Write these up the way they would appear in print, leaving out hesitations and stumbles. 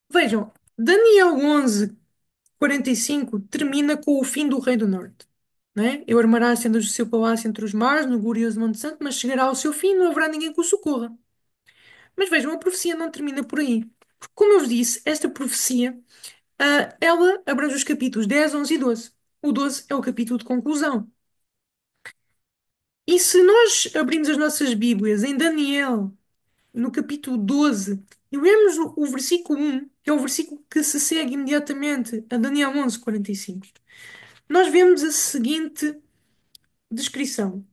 Vejam, Daniel 11:45 termina com o fim do Rei do Norte. Né? Eu armará as tendas do seu palácio entre os mares, no glorioso Monte Santo, mas chegará ao seu fim e não haverá ninguém que o socorra. Mas vejam, a profecia não termina por aí. Porque, como eu vos disse, esta profecia, ela abrange os capítulos 10, 11 e 12. O 12 é o capítulo de conclusão. E se nós abrirmos as nossas Bíblias em Daniel, no capítulo 12, e lermos o versículo 1, que é o versículo que se segue imediatamente a Daniel 11:45, nós vemos a seguinte descrição.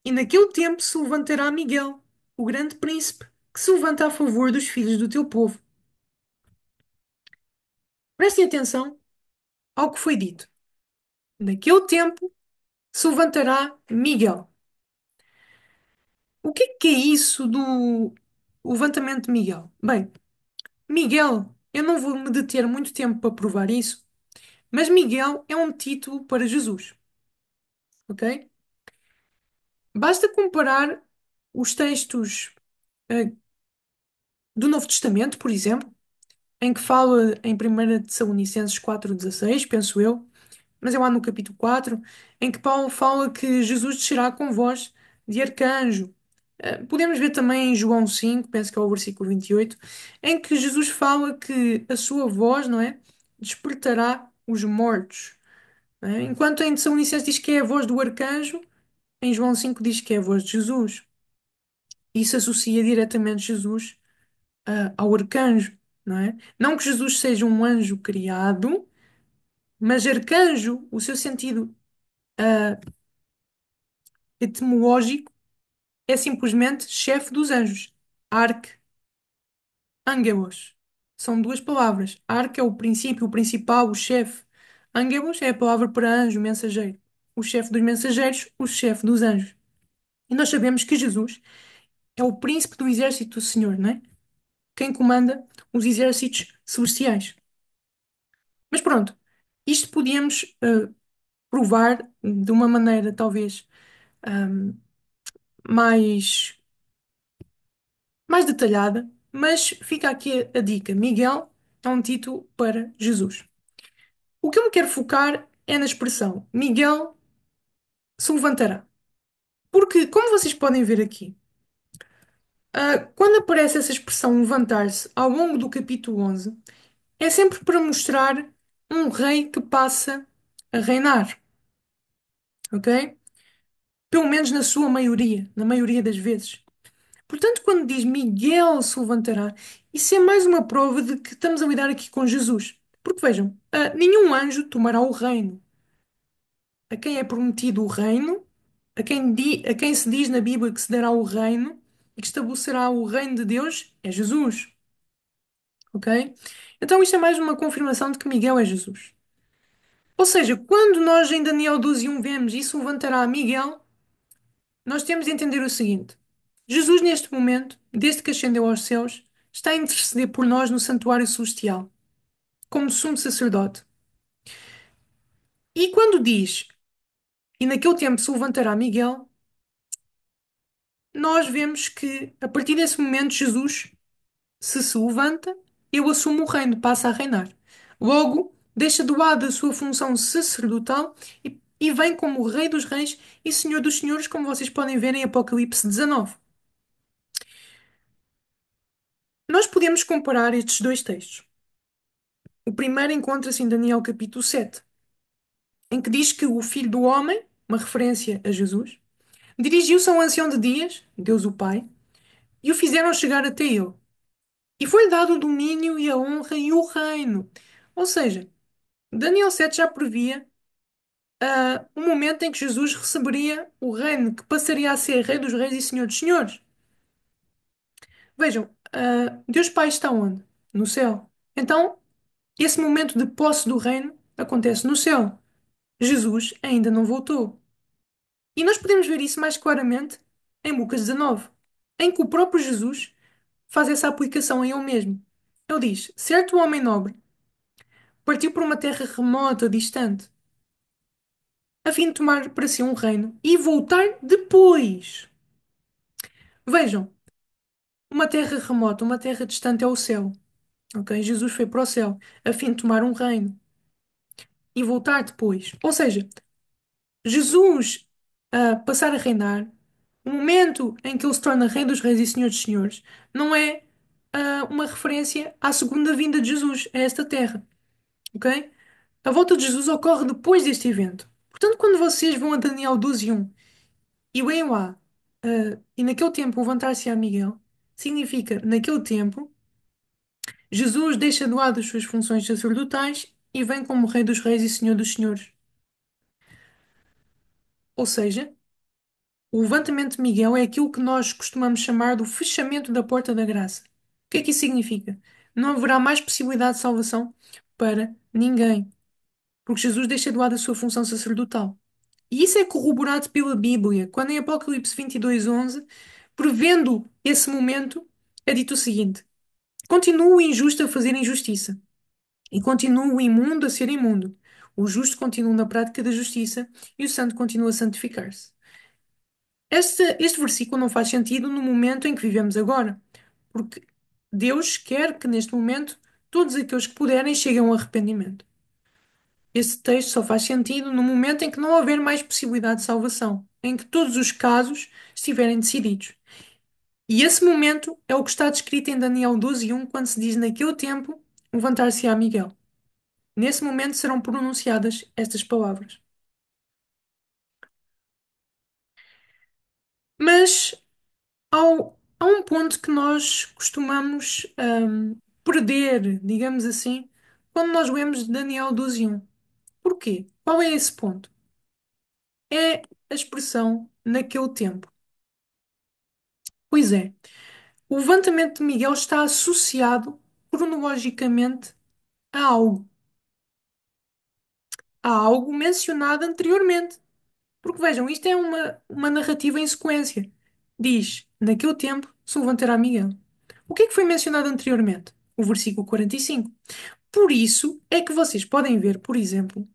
E naquele tempo se levantará Miguel, o grande príncipe, que se levanta a favor dos filhos do teu povo. Prestem atenção ao que foi dito. Naquele tempo se levantará Miguel. O que é isso do levantamento de Miguel? Bem, Miguel, eu não vou me deter muito tempo para provar isso, mas Miguel é um título para Jesus, ok? Basta comparar os textos eh, do Novo Testamento, por exemplo, em que fala em 1 Tessalonicenses 4:16, penso eu, mas é lá no capítulo 4, em que Paulo fala que Jesus descerá com voz de arcanjo. Podemos ver também em João 5, penso que é o versículo 28, em que Jesus fala que a sua voz, não é, despertará os mortos. Não é? Enquanto em Tessalonicenses diz que é a voz do arcanjo, em João 5 diz que é a voz de Jesus. Isso associa diretamente Jesus, ao arcanjo, não é? Não que Jesus seja um anjo criado, mas arcanjo, o seu sentido etimológico é simplesmente chefe dos anjos. Arcangelos. São duas palavras. Arca é o princípio, o principal, o chefe. Angelos é a palavra para anjo, mensageiro. O chefe dos mensageiros, o chefe dos anjos. E nós sabemos que Jesus é o príncipe do exército do Senhor, não é? Quem comanda os exércitos celestiais. Mas pronto, isto podíamos provar de uma maneira talvez ahm, mais, mais detalhada, mas fica aqui a dica. Miguel é um título para Jesus. O que eu me quero focar é na expressão Miguel se levantará. Porque, como vocês podem ver aqui, quando aparece essa expressão levantar-se ao longo do capítulo 11, é sempre para mostrar um rei que passa a reinar, ok? Pelo menos na sua maioria, na maioria das vezes. Portanto, quando diz Miguel se levantará, isso é mais uma prova de que estamos a lidar aqui com Jesus. Porque vejam, nenhum anjo tomará o reino. A quem é prometido o reino, a quem se diz na Bíblia que se dará o reino e que estabelecerá o reino de Deus, é Jesus. Ok? Então isto é mais uma confirmação de que Miguel é Jesus. Ou seja, quando nós em Daniel 12:1 vemos isso levantará Miguel, nós temos de entender o seguinte: Jesus, neste momento, desde que ascendeu aos céus, está a interceder por nós no santuário celestial, como sumo sacerdote. E quando diz, e naquele tempo se levantará Miguel, nós vemos que, a partir desse momento, Jesus, se levanta, ele assume o reino, passa a reinar. Logo, deixa de lado a sua função sacerdotal e vem como Rei dos Reis e Senhor dos Senhores, como vocês podem ver em Apocalipse 19. Nós podemos comparar estes dois textos. O primeiro encontra-se em Daniel capítulo 7, em que diz que o Filho do Homem, uma referência a Jesus, dirigiu-se ao ancião de dias, Deus o Pai, e o fizeram chegar até ele. E foi-lhe dado o domínio e a honra e o reino. Ou seja, Daniel 7 já previa o momento em que Jesus receberia o reino, que passaria a ser Rei dos Reis e Senhor dos Senhores. Vejam, Deus Pai está onde? No céu. Então, esse momento de posse do reino acontece no céu. Jesus ainda não voltou. E nós podemos ver isso mais claramente em Lucas 19, em que o próprio Jesus faz essa aplicação em ele mesmo. Ele diz: certo homem nobre partiu para uma terra remota, distante, a fim de tomar para si um reino e voltar depois. Vejam, uma terra remota, uma terra distante é o céu. Ok? Jesus foi para o céu a fim de tomar um reino e voltar depois. Ou seja, Jesus passar a reinar, o momento em que ele se torna Rei dos Reis e Senhor dos Senhores, não é uma referência à segunda vinda de Jesus a esta terra. Ok? A volta de Jesus ocorre depois deste evento. Portanto, quando vocês vão a Daniel 12:1 e veem lá, e naquele tempo levantar-se a Miguel, significa, naquele tempo, Jesus deixa de lado as suas funções sacerdotais e vem como Rei dos Reis e Senhor dos Senhores. Ou seja, o levantamento de Miguel é aquilo que nós costumamos chamar do fechamento da porta da graça. O que é que isso significa? Não haverá mais possibilidade de salvação para ninguém, porque Jesus deixa de lado a sua função sacerdotal. E isso é corroborado pela Bíblia, quando em Apocalipse 22:11, prevendo esse momento, é dito o seguinte: continua o injusto a fazer injustiça, e continua o imundo a ser imundo. O justo continua na prática da justiça, e o santo continua a santificar-se. Este versículo não faz sentido no momento em que vivemos agora, porque Deus quer que neste momento todos aqueles que puderem cheguem ao arrependimento. Este texto só faz sentido no momento em que não houver mais possibilidade de salvação, em que todos os casos estiverem decididos. E esse momento é o que está descrito em Daniel 12:1, quando se diz naquele tempo levantar-se-á Miguel. Nesse momento serão pronunciadas estas palavras. Mas há um ponto que nós costumamos perder, digamos assim, quando nós lemos Daniel 12:1. Porquê? Qual é esse ponto? É a expressão naquele tempo. Pois é, o levantamento de Miguel está associado cronologicamente a algo, a algo mencionado anteriormente. Porque vejam, isto é uma narrativa em sequência. Diz, naquele tempo se levantará Miguel. O que é que foi mencionado anteriormente? O versículo 45. Por isso é que vocês podem ver, por exemplo,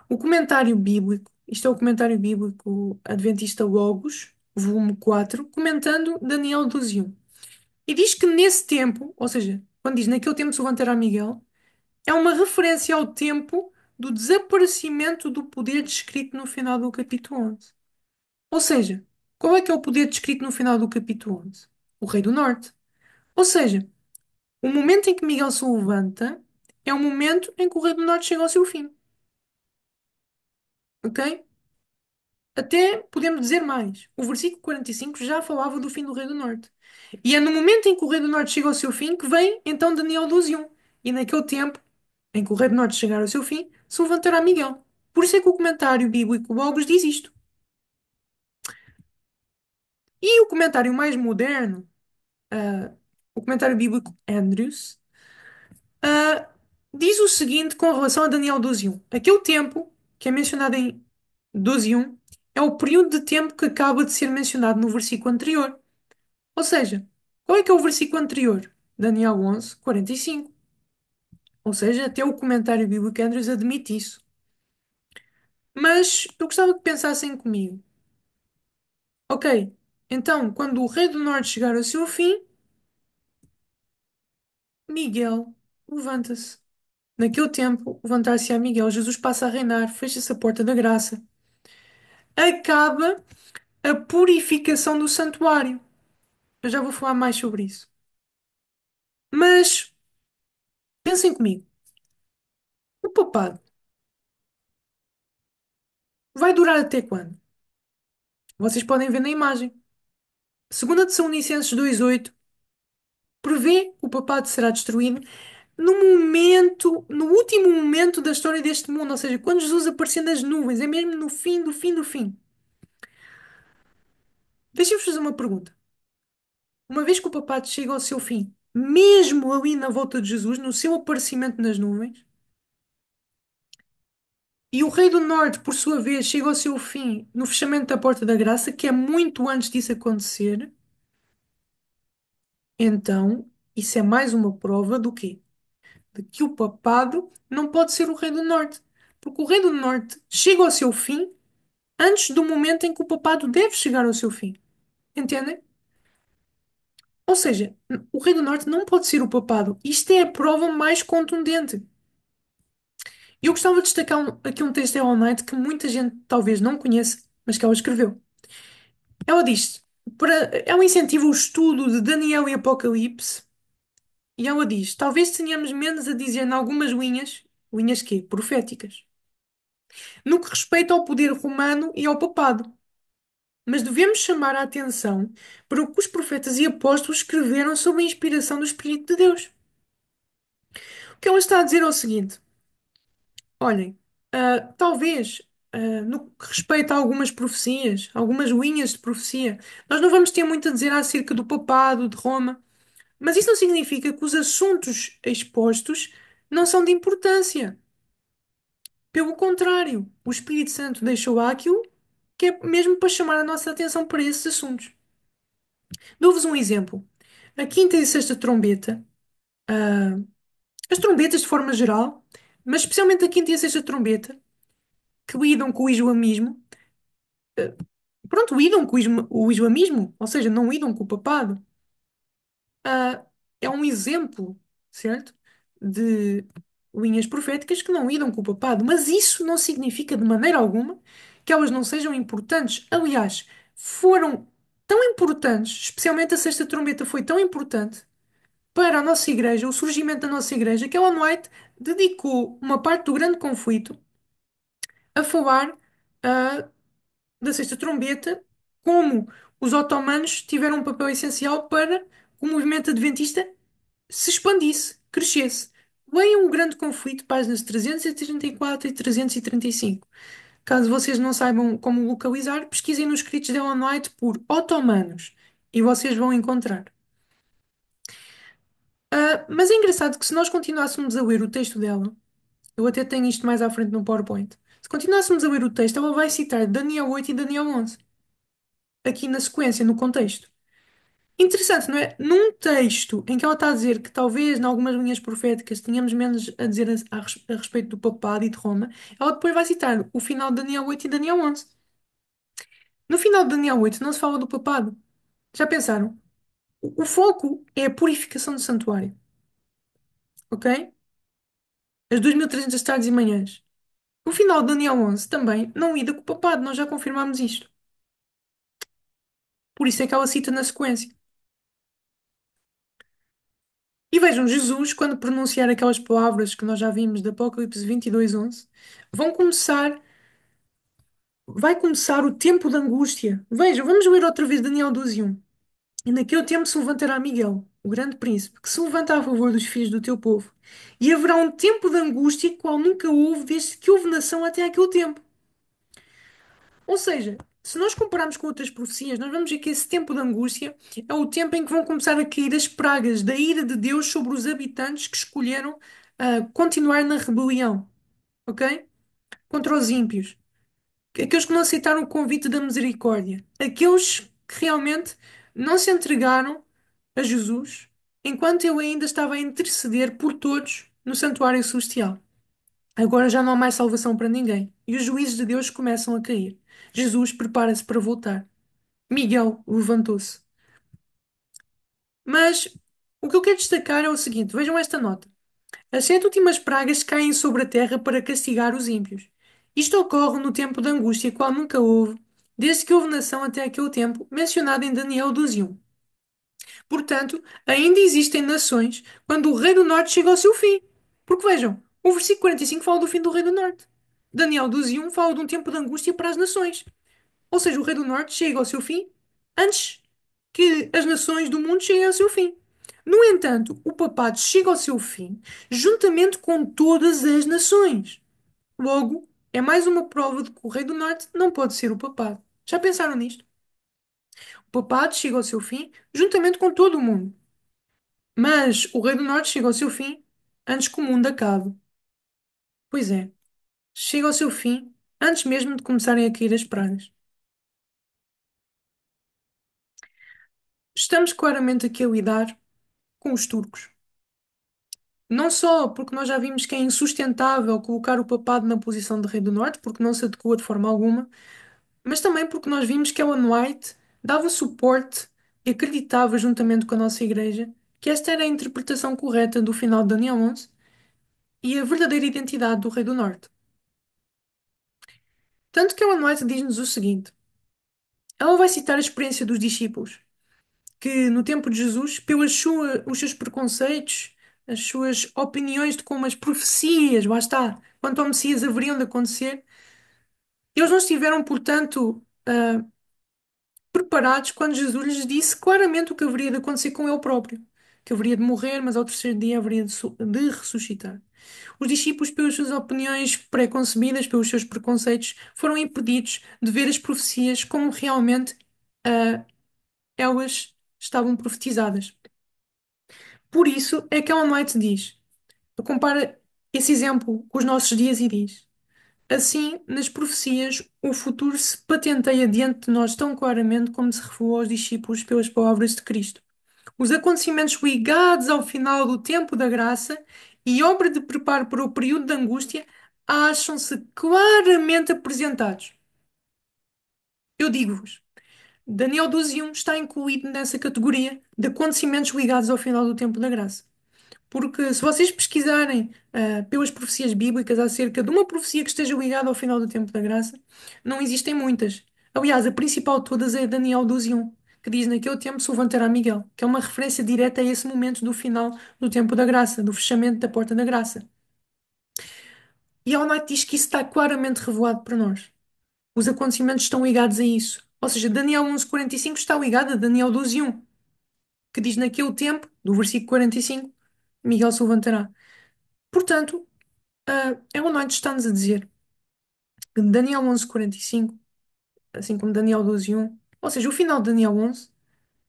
o comentário bíblico, isto é o comentário bíblico Adventista Logos, volume 4, comentando Daniel 12:1. E diz que nesse tempo, ou seja, quando diz naquele tempo se levantará Miguel, é uma referência ao tempo do desaparecimento do poder descrito no final do capítulo 11. Ou seja, qual é que é o poder descrito no final do capítulo 11? O Rei do Norte. Ou seja, o momento em que Miguel se levanta é o momento em que o Rei do Norte chega ao seu fim. Ok? Até podemos dizer mais. O versículo 45 já falava do fim do Rei do Norte. E é no momento em que o Rei do Norte chega ao seu fim que vem então Daniel 12:1. E naquele tempo em que o Rei do Norte chegar ao seu fim, se levantará Miguel. Por isso é que o comentário bíblico Logos diz isto. E o comentário mais moderno, ah, o comentário bíblico Andrews, ah, diz o seguinte com relação a Daniel 12:1. Aquele tempo que é mencionado em 12:1 é o período de tempo que acaba de ser mencionado no versículo anterior. Ou seja, qual é que é o versículo anterior? Daniel 11:45. Ou seja, até o comentário bíblico Andrews admite isso. Mas eu gostava que pensassem comigo. Ok, então, quando o Rei do Norte chegar ao seu fim, Miguel levanta-se. Naquele tempo, levantar-se-á Miguel, Jesus passa a reinar, fecha-se a porta da graça. Acaba a purificação do santuário. Eu já vou falar mais sobre isso. Mas pensem comigo, o papado vai durar até quando? Vocês podem ver na imagem. Segunda Tessalonicenses 2:8 prevê que o papado será destruído no momento, no último momento da história deste mundo, ou seja, quando Jesus aparecer nas nuvens, é mesmo no fim do fim do fim. Deixem-vos fazer uma pergunta. Uma vez que o papado chega ao seu fim, mesmo ali na volta de Jesus, no seu aparecimento nas nuvens, e o Rei do Norte, por sua vez, chega ao seu fim no fechamento da Porta da Graça, que é muito antes disso acontecer, então isso é mais uma prova do quê? De que o papado não pode ser o Rei do Norte. Porque o Rei do Norte chega ao seu fim antes do momento em que o papado deve chegar ao seu fim. Entendem? Ou seja, o Rei do Norte não pode ser o papado. Isto é a prova mais contundente. Eu gostava de destacar aqui um texto da Ellen White que muita gente talvez não conheça, mas que ela escreveu. Ela diz, ela incentiva o estudo de Daniel e Apocalipse, e ela diz, talvez tenhamos menos a dizer em algumas linhas, linhas quê? Proféticas, no que respeita ao poder romano e ao papado. Mas devemos chamar a atenção para o que os profetas e apóstolos escreveram sob a inspiração do Espírito de Deus. O que ela está a dizer é o seguinte: olhem, talvez, no que respeita a algumas profecias, algumas linhas de profecia, nós não vamos ter muito a dizer acerca do papado de Roma, mas isso não significa que os assuntos expostos não são de importância. Pelo contrário, o Espírito Santo deixou lá aquilo que é mesmo para chamar a nossa atenção para esses assuntos. Dou-vos um exemplo. A quinta e a sexta trombeta, ah, as trombetas de forma geral, mas especialmente a quinta e a sexta trombeta, que lidam com o islamismo, pronto, lidam com o islamismo, ou seja, não lidam com o papado, é um exemplo, certo? De linhas proféticas que não lidam com o papado, mas isso não significa de maneira alguma que elas não sejam importantes. Aliás, foram tão importantes, especialmente a sexta trombeta foi tão importante para a nossa igreja, o surgimento da nossa igreja, que Ellen White dedicou uma parte do grande conflito a falar ah, da sexta trombeta, como os otomanos tiveram um papel essencial para que o movimento adventista se expandisse, crescesse. Leia um grande conflito, páginas 334 e 335. Caso vocês não saibam como localizar, pesquisem nos escritos de Ellen White por otomanos e vocês vão encontrar. Mas é engraçado que se nós continuássemos a ler o texto dela, eu até tenho isto mais à frente no PowerPoint. Se continuássemos a ler o texto, ela vai citar Daniel 8 e Daniel 11, aqui na sequência, no contexto. Interessante, não é? Num texto em que ela está a dizer que talvez, em algumas linhas proféticas, tenhamos menos a dizer a respeito do papado e de Roma, ela depois vai citar o final de Daniel 8 e Daniel 11. No final de Daniel 8 não se fala do papado. Já pensaram? O foco é a purificação do santuário, ok? As 2300 tardes e manhãs. O final de Daniel 11 também não lida com o papado, nós já confirmámos isto. Por isso é que ela cita na sequência. E vejam, Jesus, quando pronunciar aquelas palavras que nós já vimos de Apocalipse 22:11, vão começar, vai começar o tempo de angústia. Vejam, vamos ler outra vez Daniel 12:1. E naquele tempo se levantará Miguel, o grande príncipe, que se levanta a favor dos filhos do teu povo. E haverá um tempo de angústia qual nunca houve desde que houve nação até aquele tempo. Ou seja, se nós compararmos com outras profecias, nós vamos ver que esse tempo de angústia é o tempo em que vão começar a cair as pragas da ira de Deus sobre os habitantes que escolheram continuar na rebelião, ok? Contra os ímpios, aqueles que não aceitaram o convite da misericórdia, aqueles que realmente não se entregaram a Jesus enquanto ele ainda estava a interceder por todos no santuário celestial. Agora já não há mais salvação para ninguém e os juízos de Deus começam a cair. Jesus prepara-se para voltar. Miguel levantou-se. Mas o que eu quero destacar é o seguinte: vejam esta nota. As sete últimas pragas caem sobre a terra para castigar os ímpios. Isto ocorre no tempo de angústia, qual nunca houve, desde que houve nação até aquele tempo, mencionado em Daniel 12:1. Portanto, ainda existem nações quando o Rei do Norte chega ao seu fim. Porque vejam, o versículo 45 fala do fim do Rei do Norte. Daniel 12:1 fala de um tempo de angústia para as nações. Ou seja, o Rei do Norte chega ao seu fim antes que as nações do mundo cheguem ao seu fim. No entanto, o papado chega ao seu fim juntamente com todas as nações. Logo, é mais uma prova de que o Rei do Norte não pode ser o papado. Já pensaram nisto? O papado chega ao seu fim juntamente com todo o mundo. Mas o Rei do Norte chega ao seu fim antes que o mundo acabe. Pois é, chega ao seu fim antes mesmo de começarem a cair as pragas. Estamos claramente aqui a lidar com os turcos. Não só porque nós já vimos que é insustentável colocar o papado na posição de Rei do Norte, porque não se adequa de forma alguma, mas também porque nós vimos que Ellen White dava suporte e acreditava, juntamente com a nossa igreja, que esta era a interpretação correta do final de Daniel 11 e a verdadeira identidade do Rei do Norte. Tanto que Ellen White diz-nos o seguinte: ela vai citar a experiência dos discípulos, que no tempo de Jesus, os seus preconceitos, as suas opiniões de como as profecias, lá está, quanto ao Messias haveriam de acontecer, eles não estiveram, portanto, preparados quando Jesus lhes disse claramente o que haveria de acontecer com ele próprio, que haveria de morrer, mas ao terceiro dia haveria de ressuscitar. Os discípulos, pelas suas opiniões pré-concebidas, pelos seus preconceitos, foram impedidos de ver as profecias como realmente ah, elas estavam profetizadas. Por isso é que Ellen White diz, compara esse exemplo com os nossos dias e diz: assim, nas profecias, o futuro se patenteia diante de nós tão claramente como se revelou aos discípulos pelas palavras de Cristo. Os acontecimentos ligados ao final do tempo da graça e obra de preparo para o período de angústia acham-se claramente apresentados. Eu digo-vos, Daniel 12:1 está incluído nessa categoria de acontecimentos ligados ao final do tempo da graça. Porque se vocês pesquisarem pelas profecias bíblicas acerca de uma profecia que esteja ligada ao final do tempo da graça, não existem muitas. Aliás, a principal de todas é Daniel 12:1, que diz naquele tempo se levantará Miguel, que é uma referência direta a esse momento do final do tempo da graça, do fechamento da porta da graça. E a Almighty diz que isso está claramente revelado para nós. Os acontecimentos estão ligados a isso. Ou seja, Daniel 11:45 está ligado a Daniel 12:1, que diz naquele tempo, do versículo 45, Miguel se levantará. Portanto, Ellen White está-nos a dizer que Daniel 11:45, assim como Daniel 12:1, ou seja, o final de Daniel 11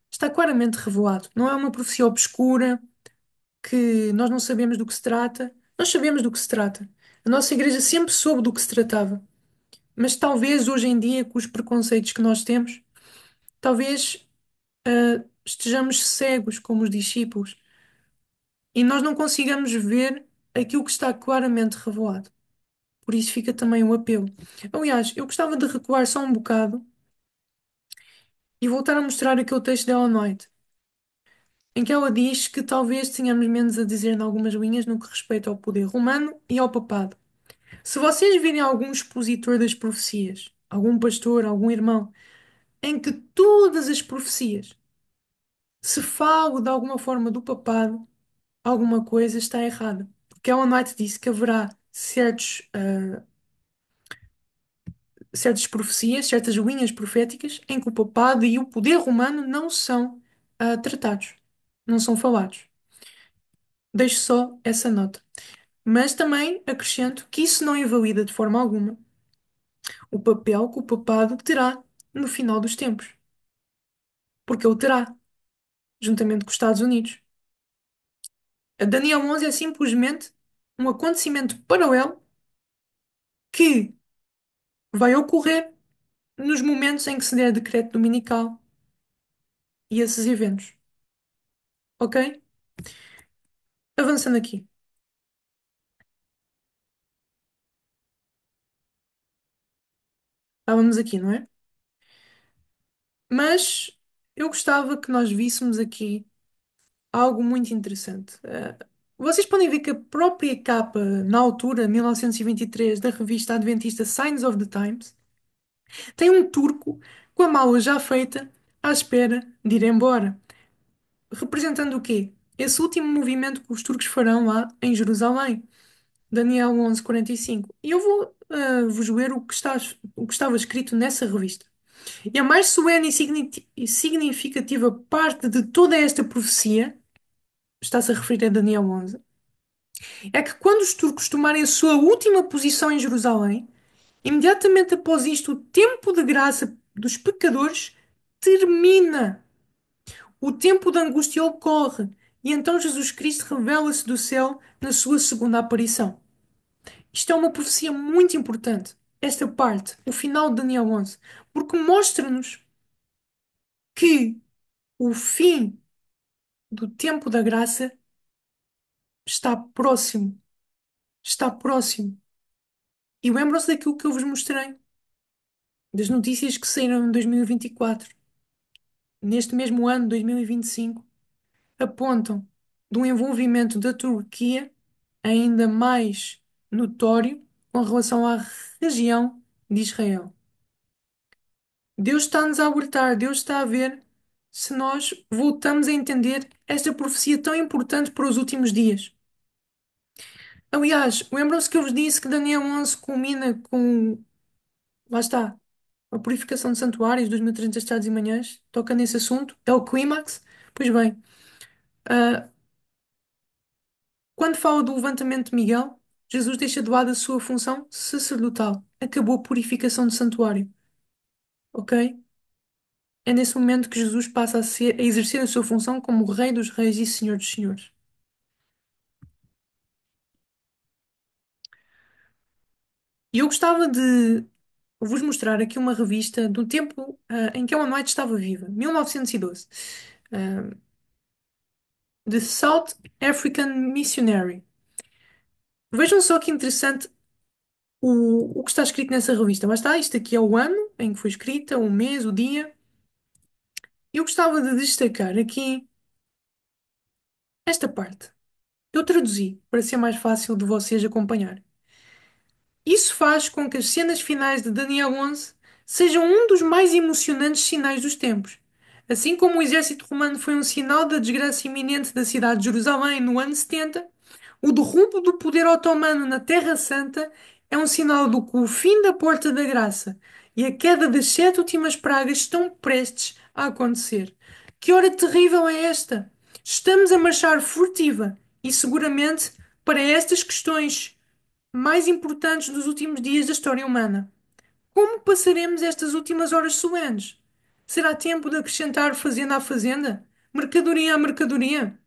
está claramente revelado. Não é uma profecia obscura que nós não sabemos do que se trata. Nós sabemos do que se trata. A nossa igreja sempre soube do que se tratava. Mas talvez hoje em dia, com os preconceitos que nós temos, talvez estejamos cegos como os discípulos e nós não consigamos ver aquilo que está claramente revelado. Por isso fica também o apelo. Aliás, eu gostava de recuar só um bocado e voltar a mostrar aquele texto de Ellen White, em que ela diz que talvez tenhamos menos a dizer em algumas linhas no que respeita ao poder romano e ao papado. Se vocês virem algum expositor das profecias, algum pastor, algum irmão, em que todas as profecias se falam de alguma forma do papado, alguma coisa está errada. Porque Ellen White disse que haverá certas profecias, certas linhas proféticas em que o papado e o poder romano não são tratados, não são falados. Deixo só essa nota. Mas também acrescento que isso não invalida de forma alguma o papel que o papado terá no final dos tempos, porque ele terá, juntamente com os Estados Unidos. A Daniel 11 é simplesmente um acontecimento paralelo que vai ocorrer nos momentos em que se der decreto dominical e esses eventos. Ok? Avançando aqui. Estávamos aqui, não é? Mas eu gostava que nós víssemos aqui algo muito interessante. Vocês podem ver que a própria capa, na altura, 1923, da revista adventista Signs of the Times, tem um turco com a mala já feita, à espera de ir embora. Representando o quê? Esse último movimento que os turcos farão lá em Jerusalém. Daniel 11:45. E eu vou vos ler o que estava escrito nessa revista. E a mais solene e significativa parte de toda esta profecia, está-se a referir a Daniel 11, é que quando os turcos tomarem a sua última posição em Jerusalém, imediatamente após isto, o tempo de graça dos pecadores termina. O tempo da angústia ocorre. E então Jesus Cristo revela-se do céu na sua segunda aparição. Isto é uma profecia muito importante. Esta parte, o final de Daniel 11, porque mostra-nos que o fim do tempo da graça está próximo. Está próximo. E lembram-se daquilo que eu vos mostrei, das notícias que saíram em 2024. neste mesmo ano, 2025, apontam de um envolvimento da Turquia ainda mais notório com relação à região de Israel. Deus está-nos a alertar, Deus está a ver se nós voltamos a entender esta profecia tão importante para os últimos dias. Aliás, lembram-se que eu vos disse que Daniel 11 culmina com, lá está, a purificação de santuários, 2300 estados e manhãs, toca nesse assunto, é o clímax. Pois bem, ah, quando fala do levantamento de Miguel, Jesus deixa de lado a sua função sacerdotal. Acabou a purificação do santuário, ok? É nesse momento que Jesus passa a exercer a sua função como Rei dos Reis e Senhor dos Senhores. E eu gostava de vos mostrar aqui uma revista do tempo, em que Ellen White estava viva, 1912. Ah, The South African Missionary. Vejam só que interessante o que está escrito nessa revista. Mas está, isto aqui é o ano em que foi escrita, o mês, o dia. Eu gostava de destacar aqui esta parte. Eu traduzi para ser mais fácil de vocês acompanhar. Isso faz com que as cenas finais de Daniel 11 sejam um dos mais emocionantes sinais dos tempos. Assim como o exército romano foi um sinal da desgraça iminente da cidade de Jerusalém no ano 70, o derrubo do poder otomano na Terra Santa é um sinal do que o fim da Porta da Graça e a queda das sete últimas pragas estão prestes a acontecer. Que hora terrível é esta? Estamos a marchar furtiva e seguramente para estas questões mais importantes dos últimos dias da história humana. Como passaremos estas últimas horas solenes? Será tempo de acrescentar fazenda à fazenda? Mercadoria à mercadoria?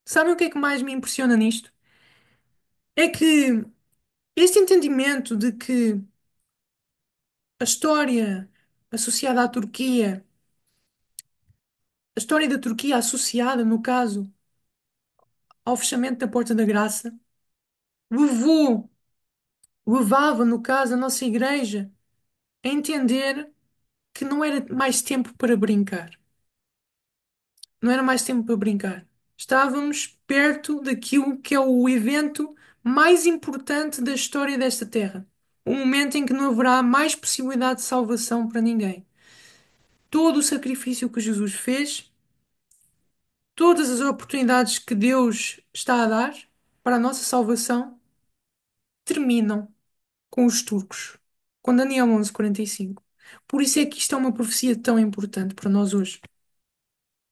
Sabem o que é que mais me impressiona nisto? É que este entendimento de que a história associada à Turquia, a história da Turquia associada, no caso, ao fechamento da Porta da Graça, levou, levava, no caso, a nossa igreja a entender que não era mais tempo para brincar. Não era mais tempo para brincar. Estávamos perto daquilo que é o evento mais importante da história desta terra. O momento em que não haverá mais possibilidade de salvação para ninguém. Todo o sacrifício que Jesus fez, todas as oportunidades que Deus está a dar para a nossa salvação, terminam com os turcos, com Daniel 11:45. Por isso é que isto é uma profecia tão importante para nós hoje.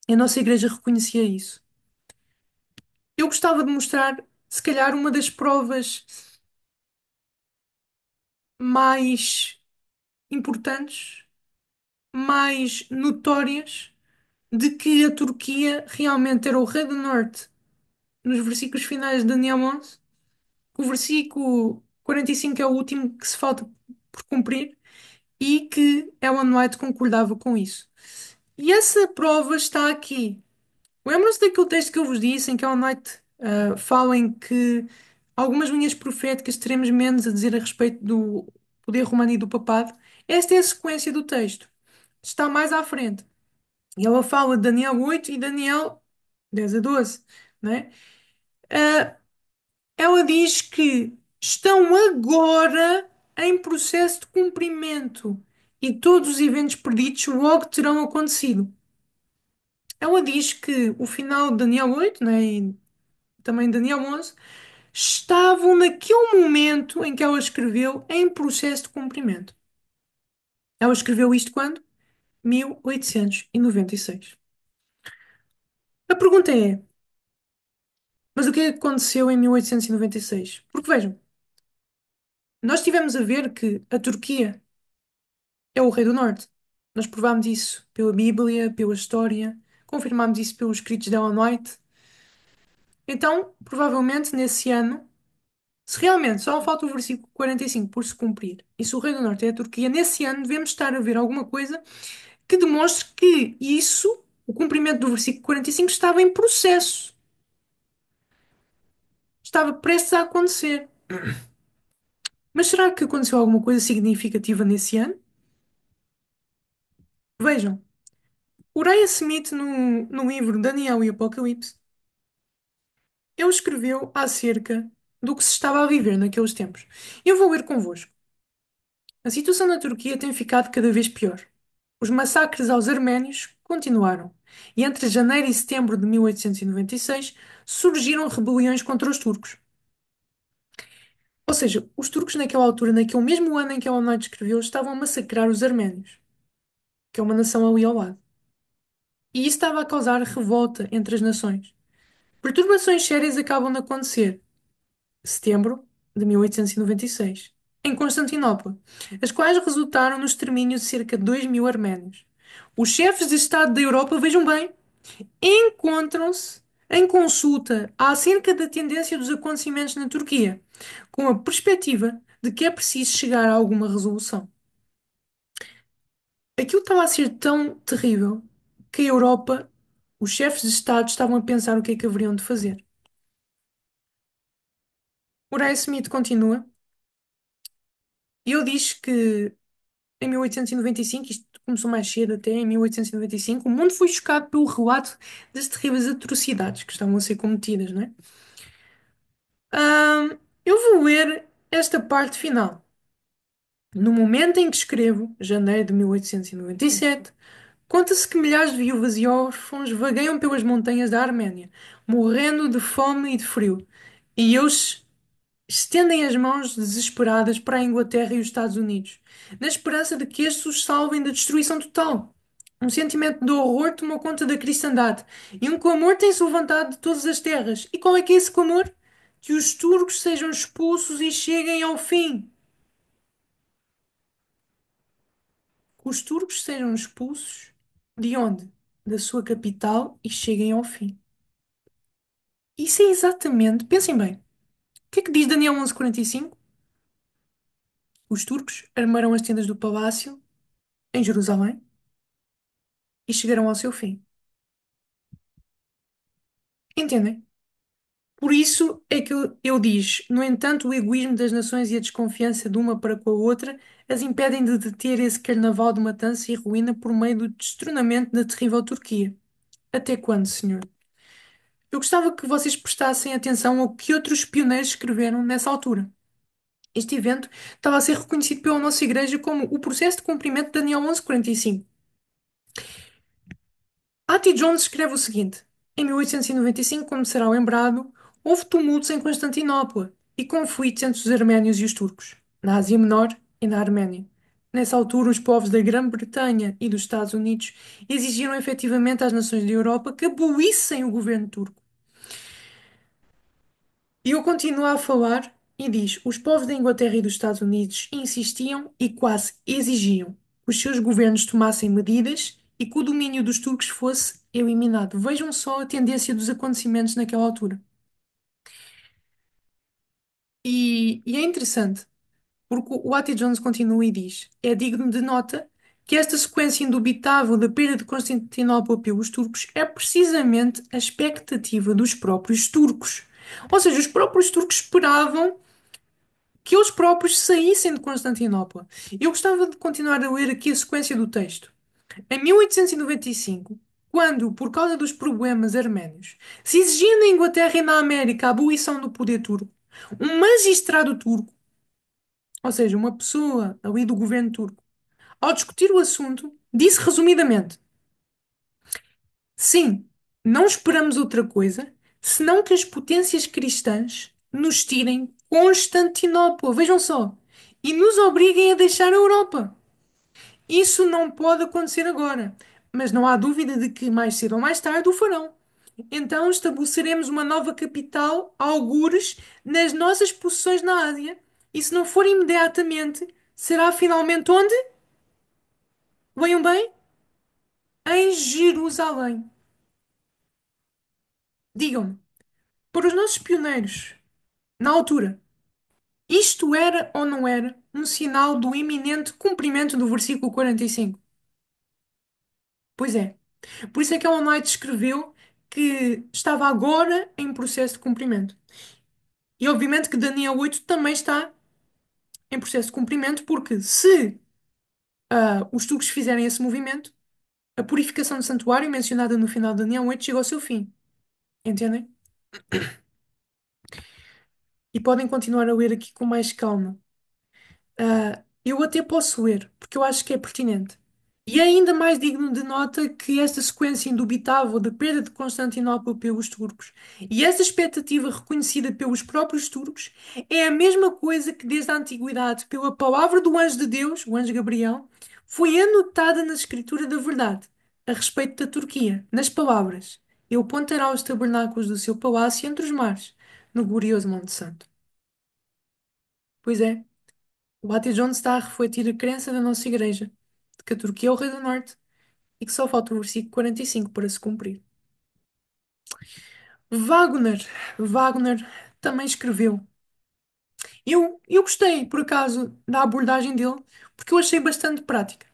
A nossa igreja reconhecia isso. Eu gostava de mostrar, se calhar, uma das provas mais importantes, mais notórias, de que a Turquia realmente era o rei do norte nos versículos finais de Daniel 11. O versículo 45 é o último que se falta por cumprir e que Ellen White concordava com isso. E essa prova está aqui. Lembram-se daquele texto que eu vos disse em que Ellen White fala em que algumas linhas proféticas teremos menos a dizer a respeito do poder romano e do papado? Esta é a sequência do texto. Está mais à frente. E ela fala de Daniel 8 e Daniel 10 a 12, né? Ah, ela diz que estão agora em processo de cumprimento e todos os eventos preditos logo terão acontecido. Ela diz que o final de Daniel 8, né, e também Daniel 11, estavam naquele momento em que ela escreveu em processo de cumprimento. Ela escreveu isto quando? 1896. A pergunta é, mas o que é que aconteceu em 1896? Porque vejam, nós tivemos a ver que a Turquia é o rei do norte. Nós provámos isso pela Bíblia, pela história, confirmámos isso pelos escritos de Ellen White. Então, provavelmente nesse ano, se realmente só falta o versículo 45 por se cumprir, e se o rei do norte é a Turquia, nesse ano devemos estar a ver alguma coisa que demonstre que isso, o cumprimento do versículo 45, estava em processo, estava prestes a acontecer. Mas será que aconteceu alguma coisa significativa nesse ano? Vejam. Uriah Smith, no livro Daniel e Apocalipse, ele escreveu acerca do que se estava a viver naqueles tempos. Eu vou ler convosco. A situação na Turquia tem ficado cada vez pior. Os massacres aos arménios continuaram, e entre janeiro e setembro de 1896 surgiram rebeliões contra os turcos. Ou seja, os turcos naquela altura, naquele mesmo ano em que ela Knight escreveu, estavam a massacrar os arménios, que é uma nação ali ao lado. E isso estava a causar revolta entre as nações. Perturbações sérias acabam de acontecer. Setembro de 1896, em Constantinopla, as quais resultaram no extermínio de cerca de 2.000 arménios. Os chefes de Estado da Europa, vejam bem, encontram-se em consulta acerca da tendência dos acontecimentos na Turquia, com a perspectiva de que é preciso chegar a alguma resolução. Aquilo estava a ser tão terrível que a Europa, os chefes de Estado, estavam a pensar o que é que haveriam de fazer. Uriah Smith continua, e ele diz que em 1895, isto começou mais cedo até, em 1895, o mundo foi chocado pelo relato das terríveis atrocidades que estavam a ser cometidas, não é? Eu vou ler esta parte final. No momento em que escrevo, janeiro de 1897, conta-se que milhares de viúvas e órfãos vagueiam pelas montanhas da Arménia, morrendo de fome e de frio, e eles estendem as mãos desesperadas para a Inglaterra e os Estados Unidos, na esperança de que estes os salvem da destruição total. Um sentimento de horror tomou conta da cristandade e um clamor tem-se levantado de todas as terras. E qual é que é esse clamor? Que os turcos sejam expulsos e cheguem ao fim. Que os turcos sejam expulsos de onde? Da sua capital e cheguem ao fim. Isso é exatamente, pensem bem, o que é que diz Daniel 11:45? Os turcos armarão as tendas do palácio em Jerusalém e chegarão ao seu fim. Entendem? Por isso é que eu diz, no entanto, o egoísmo das nações e a desconfiança de uma para com a outra as impedem de deter esse carnaval de matança e ruína por meio do destronamento da terrível Turquia. Até quando, senhor? Eu gostava que vocês prestassem atenção ao que outros pioneiros escreveram nessa altura. Este evento estava a ser reconhecido pela nossa Igreja como o processo de cumprimento de Daniel 11:45. A.T. Jones escreve o seguinte: em 1895, como será lembrado, houve tumultos em Constantinopla e conflitos entre os arménios e os turcos, na Ásia Menor e na Arménia. Nessa altura, os povos da Grã-Bretanha e dos Estados Unidos exigiram efetivamente às nações da Europa que abolissem o governo turco. E eu continuo a falar e diz: os povos da Inglaterra e dos Estados Unidos insistiam e quase exigiam que os seus governos tomassem medidas e que o domínio dos turcos fosse eliminado. Vejam só a tendência dos acontecimentos naquela altura. E é interessante, porque o A.T. Jones continua e diz: é digno de nota que esta sequência indubitável da perda de Constantinopla pelos turcos é precisamente a expectativa dos próprios turcos. Ou seja, os próprios turcos esperavam que eles próprios saíssem de Constantinopla. Eu gostava de continuar a ler aqui a sequência do texto. Em 1895, quando, por causa dos problemas arménios, se exigia na Inglaterra e na América a abolição do poder turco, um magistrado turco, ou seja, uma pessoa ali do governo turco, ao discutir o assunto, disse resumidamente: sim, não esperamos outra coisa senão que as potências cristãs nos tirem Constantinopla, vejam só, e nos obriguem a deixar a Europa. Isso não pode acontecer agora, mas não há dúvida de que mais cedo ou mais tarde o farão. Então estabeleceremos uma nova capital, algures, nas nossas possessões na Ásia. E se não for imediatamente, será finalmente onde? Venham bem? Em Jerusalém. Digam-me, para os nossos pioneiros, na altura, isto era ou não era um sinal do iminente cumprimento do versículo 45? Pois é. Por isso é que Ellen White escreveu que estava agora em processo de cumprimento. E obviamente que Daniel 8 também está em processo de cumprimento, porque se os turcos fizerem esse movimento, A purificação do santuário, mencionada no final de Daniel 8, chegou ao seu fim. Entendem? E podem continuar a ler aqui com mais calma. Eu até posso ler, porque eu acho que é pertinente. E é ainda mais digno de nota que esta sequência indubitável da perda de Constantinopla pelos turcos e essa expectativa reconhecida pelos próprios turcos é a mesma coisa que desde a antiguidade, pela palavra do anjo de Deus, o anjo Gabriel, foi anotada na escritura da verdade a respeito da Turquia, nas palavras: Ele pontará os tabernáculos do seu palácio entre os mares, no glorioso Monte Santo. Pois é. O Batty Jones está a refletir a crença da nossa Igreja, de que a Turquia é o Rei do Norte e que só falta o versículo 45 para se cumprir. Wagner, Wagner também escreveu. Eu gostei, por acaso, da abordagem dele, porque eu achei bastante prática.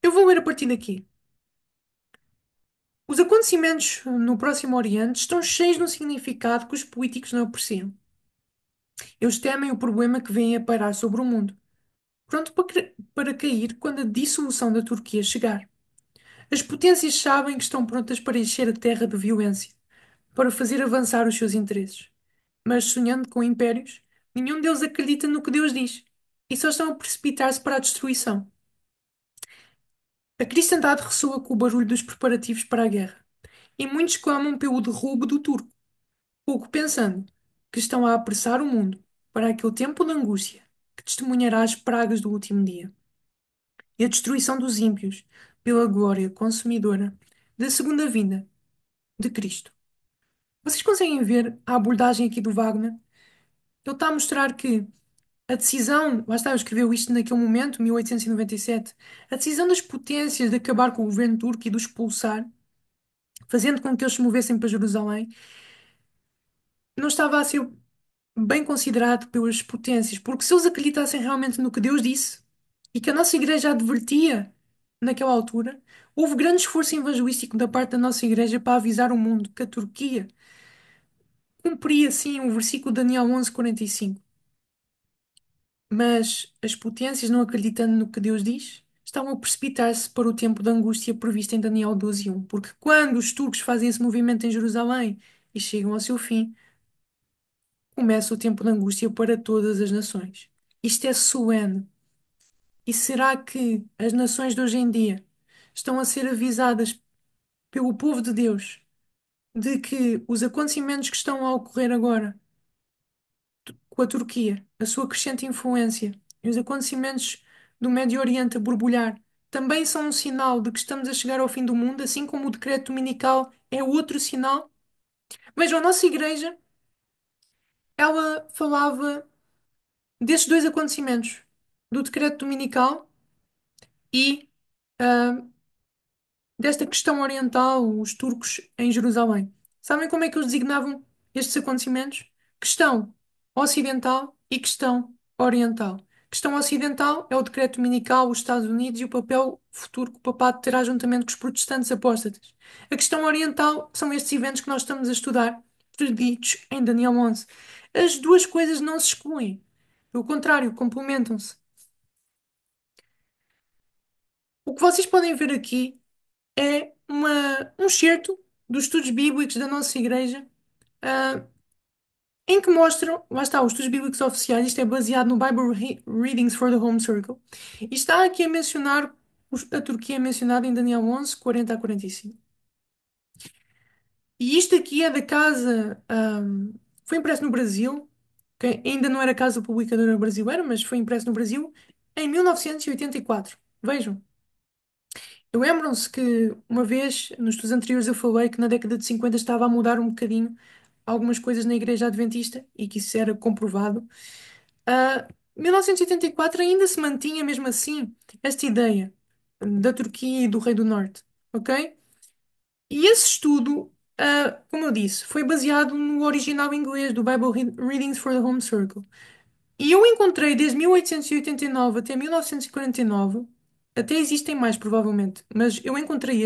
Eu vou ler a partir daqui. Os acontecimentos no Próximo Oriente estão cheios de um significado que os políticos não apreciam. Eles temem o problema que vem a pairar sobre o mundo, pronto para cair quando a dissolução da Turquia chegar. As potências sabem que estão prontas para encher a terra de violência, para fazer avançar os seus interesses. Mas sonhando com impérios, nenhum deles acredita no que Deus diz e só estão a precipitar-se para a destruição. A cristandade ressoa com o barulho dos preparativos para a guerra e muitos clamam pelo derrubo do turco, pouco pensando que estão a apressar o mundo para aquele tempo de angústia que testemunhará as pragas do último dia e a destruição dos ímpios pela glória consumidora da segunda vinda de Cristo. Vocês conseguem ver a abordagem aqui do Wagner? Ele está a mostrar que a decisão, lá está, ele escreveu isto naquele momento, 1897, a decisão das potências de acabar com o governo turco e de o expulsar, fazendo com que eles se movessem para Jerusalém, não estava a ser bem considerado pelas potências, porque se eles acreditassem realmente no que Deus disse e que a nossa igreja advertia naquela altura, houve grande esforço evangelístico da parte da nossa igreja para avisar o mundo que a Turquia cumpria, sim, o versículo de Daniel 11:45. Mas as potências, não acreditando no que Deus diz, estavam a precipitar-se para o tempo de angústia previsto em Daniel 12:1. Porque quando os turcos fazem esse movimento em Jerusalém e chegam ao seu fim, começa o tempo de angústia para todas as nações. Isto é solene. E será que as nações de hoje em dia estão a ser avisadas pelo povo de Deus de que os acontecimentos que estão a ocorrer agora com a Turquia, a sua crescente influência e os acontecimentos do Médio Oriente a borbulhar também são um sinal de que estamos a chegar ao fim do mundo, assim como o decreto dominical é outro sinal? Vejam, a nossa igreja, ela falava desses dois acontecimentos, do decreto dominical e ah, desta questão oriental, os turcos em Jerusalém. Sabem como é que eles designavam estes acontecimentos? Questão ocidental e questão oriental. Questão ocidental é o decreto dominical, os Estados Unidos e o papel futuro que o papado terá juntamente com os protestantes apóstatas. A questão oriental são estes eventos que nós estamos a estudar, ditos em Daniel 11. As duas coisas não se excluem. Pelo contrário, complementam-se. O que vocês podem ver aqui é um excerto dos estudos bíblicos da nossa igreja, ah, em que mostram, lá está, os estudos bíblicos oficiais, isto é baseado no Bible Readings for the Home Circle, e está aqui a mencionar, a Turquia é mencionada em Daniel 11, 40 a 45. E isto aqui é da casa, foi impresso no Brasil, que ainda não era casa publicadora brasileira, mas foi impresso no Brasil em 1984. Vejam. Lembram-se que uma vez, nos estudos anteriores, eu falei que na década de 50 estava a mudar um bocadinho algumas coisas na Igreja Adventista e que isso era comprovado. 1984 ainda se mantinha mesmo assim esta ideia da Turquia e do Rei do Norte, ok? E esse estudo, como eu disse, foi baseado no original inglês do Bible Readings for the Home Circle. E eu encontrei desde 1889 até 1949, até existem mais provavelmente, mas eu encontrei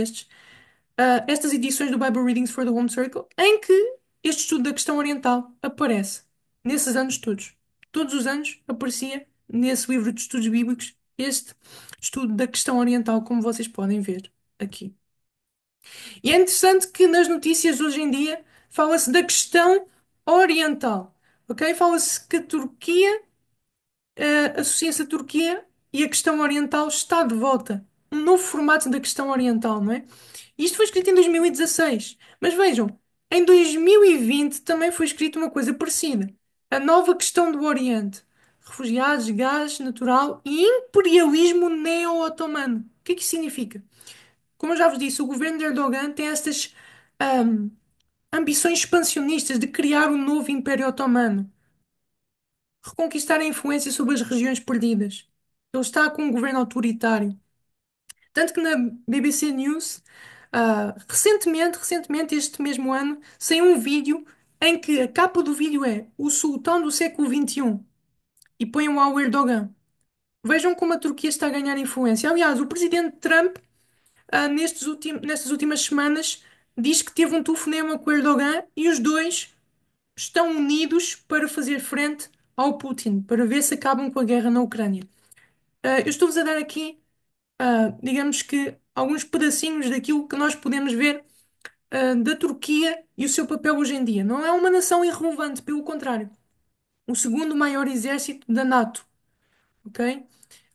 estas edições do Bible Readings for the Home Circle, em que este estudo da questão oriental aparece nesses anos todos. Todos os anos aparecia nesse livro de estudos bíblicos este estudo da questão oriental, como vocês podem ver aqui. E é interessante que nas notícias hoje em dia fala-se da questão oriental, ok? Fala-se que a Turquia, associa-se a Turquia e a questão oriental está de volta. Um novo formato da questão oriental, não é? Isto foi escrito em 2016. Mas vejam, em 2020 também foi escrito uma coisa parecida. A nova questão do Oriente. Refugiados, gás natural e imperialismo neo-otomano. O que é que isso significa? Como eu já vos disse, o governo de Erdogan tem estas ahm, ambições expansionistas de criar um novo Império Otomano, reconquistar a influência sobre as regiões perdidas. Ele está com um governo autoritário. Tanto que na BBC News, recentemente, este mesmo ano, saiu um vídeo em que a capa do vídeo é o sultão do século XXI e põem lá o Erdogan. Vejam como a Turquia está a ganhar influência. Aliás, o presidente Trump, nestas últimas semanas, diz que teve um telefonema com o Erdogan e os dois estão unidos para fazer frente ao Putin, para ver se acabam com a guerra na Ucrânia. Eu estou-vos a dar aqui, digamos que, alguns pedacinhos daquilo que nós podemos ver, da Turquia e o seu papel hoje em dia. Não é uma nação irrelevante, pelo contrário. O segundo maior exército da NATO, ok?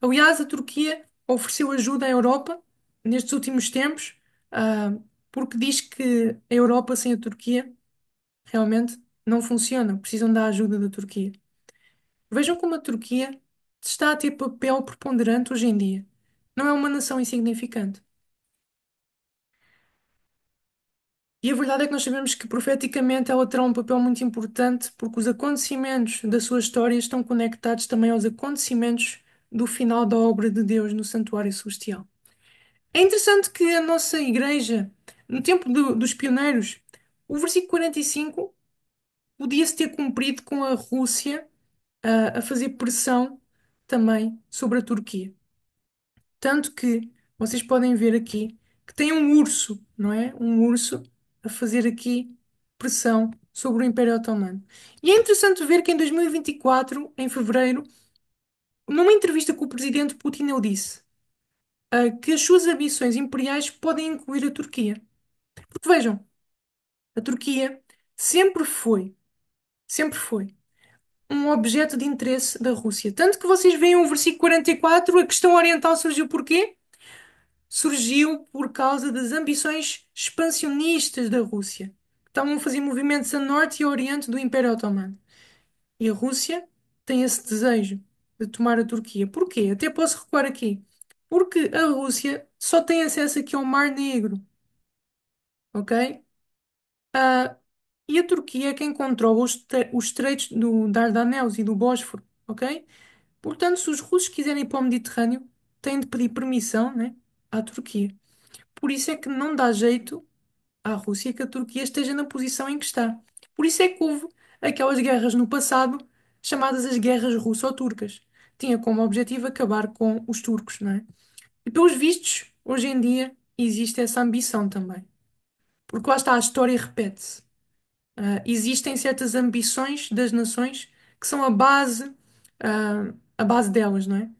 Aliás, a Turquia ofereceu ajuda à Europa nestes últimos tempos, ah, porque diz que a Europa sem a Turquia realmente não funciona. Precisam da ajuda da Turquia. Vejam como a Turquia está a ter papel preponderante hoje em dia. Não é uma nação insignificante. E a verdade é que nós sabemos que profeticamente ela terá um papel muito importante porque os acontecimentos da sua história estão conectados também aos acontecimentos do final da obra de Deus no Santuário Celestial. É interessante que a nossa igreja, no tempo dos pioneiros, o versículo 45 podia-se ter cumprido com a Rússia a fazer pressão também sobre a Turquia. Tanto que vocês podem ver aqui que tem um urso, não é? Um urso a fazer aqui pressão sobre o Império Otomano. E é interessante ver que em 2024, em fevereiro, numa entrevista com o presidente Putin, ele disse que as suas ambições imperiais podem incluir a Turquia. Porque vejam, a Turquia sempre foi, sempre foi um objeto de interesse da Rússia. Tanto que vocês veem o versículo 44, a questão oriental surgiu porquê? Surgiu por causa das ambições expansionistas da Rússia, que estavam a fazer movimentos a norte e a oriente do Império Otomano. E a Rússia tem esse desejo de tomar a Turquia. Porquê? Até posso recuar aqui. Porque a Rússia só tem acesso aqui ao Mar Negro, ok? Ah, e a Turquia é quem controla os estreitos do Dardanelos e do Bósforo, ok? Portanto, se os russos quiserem ir para o Mediterrâneo, têm de pedir permissão, né, à Turquia. Por isso é que não dá jeito à Rússia que a Turquia esteja na posição em que está. Por isso é que houve aquelas guerras no passado, chamadas as guerras russo-turcas. Tinha como objetivo acabar com os turcos, não é? E pelos vistos, hoje em dia, existe essa ambição também. Porque lá está, a história repete-se. Existem certas ambições das nações que são a base delas, não é?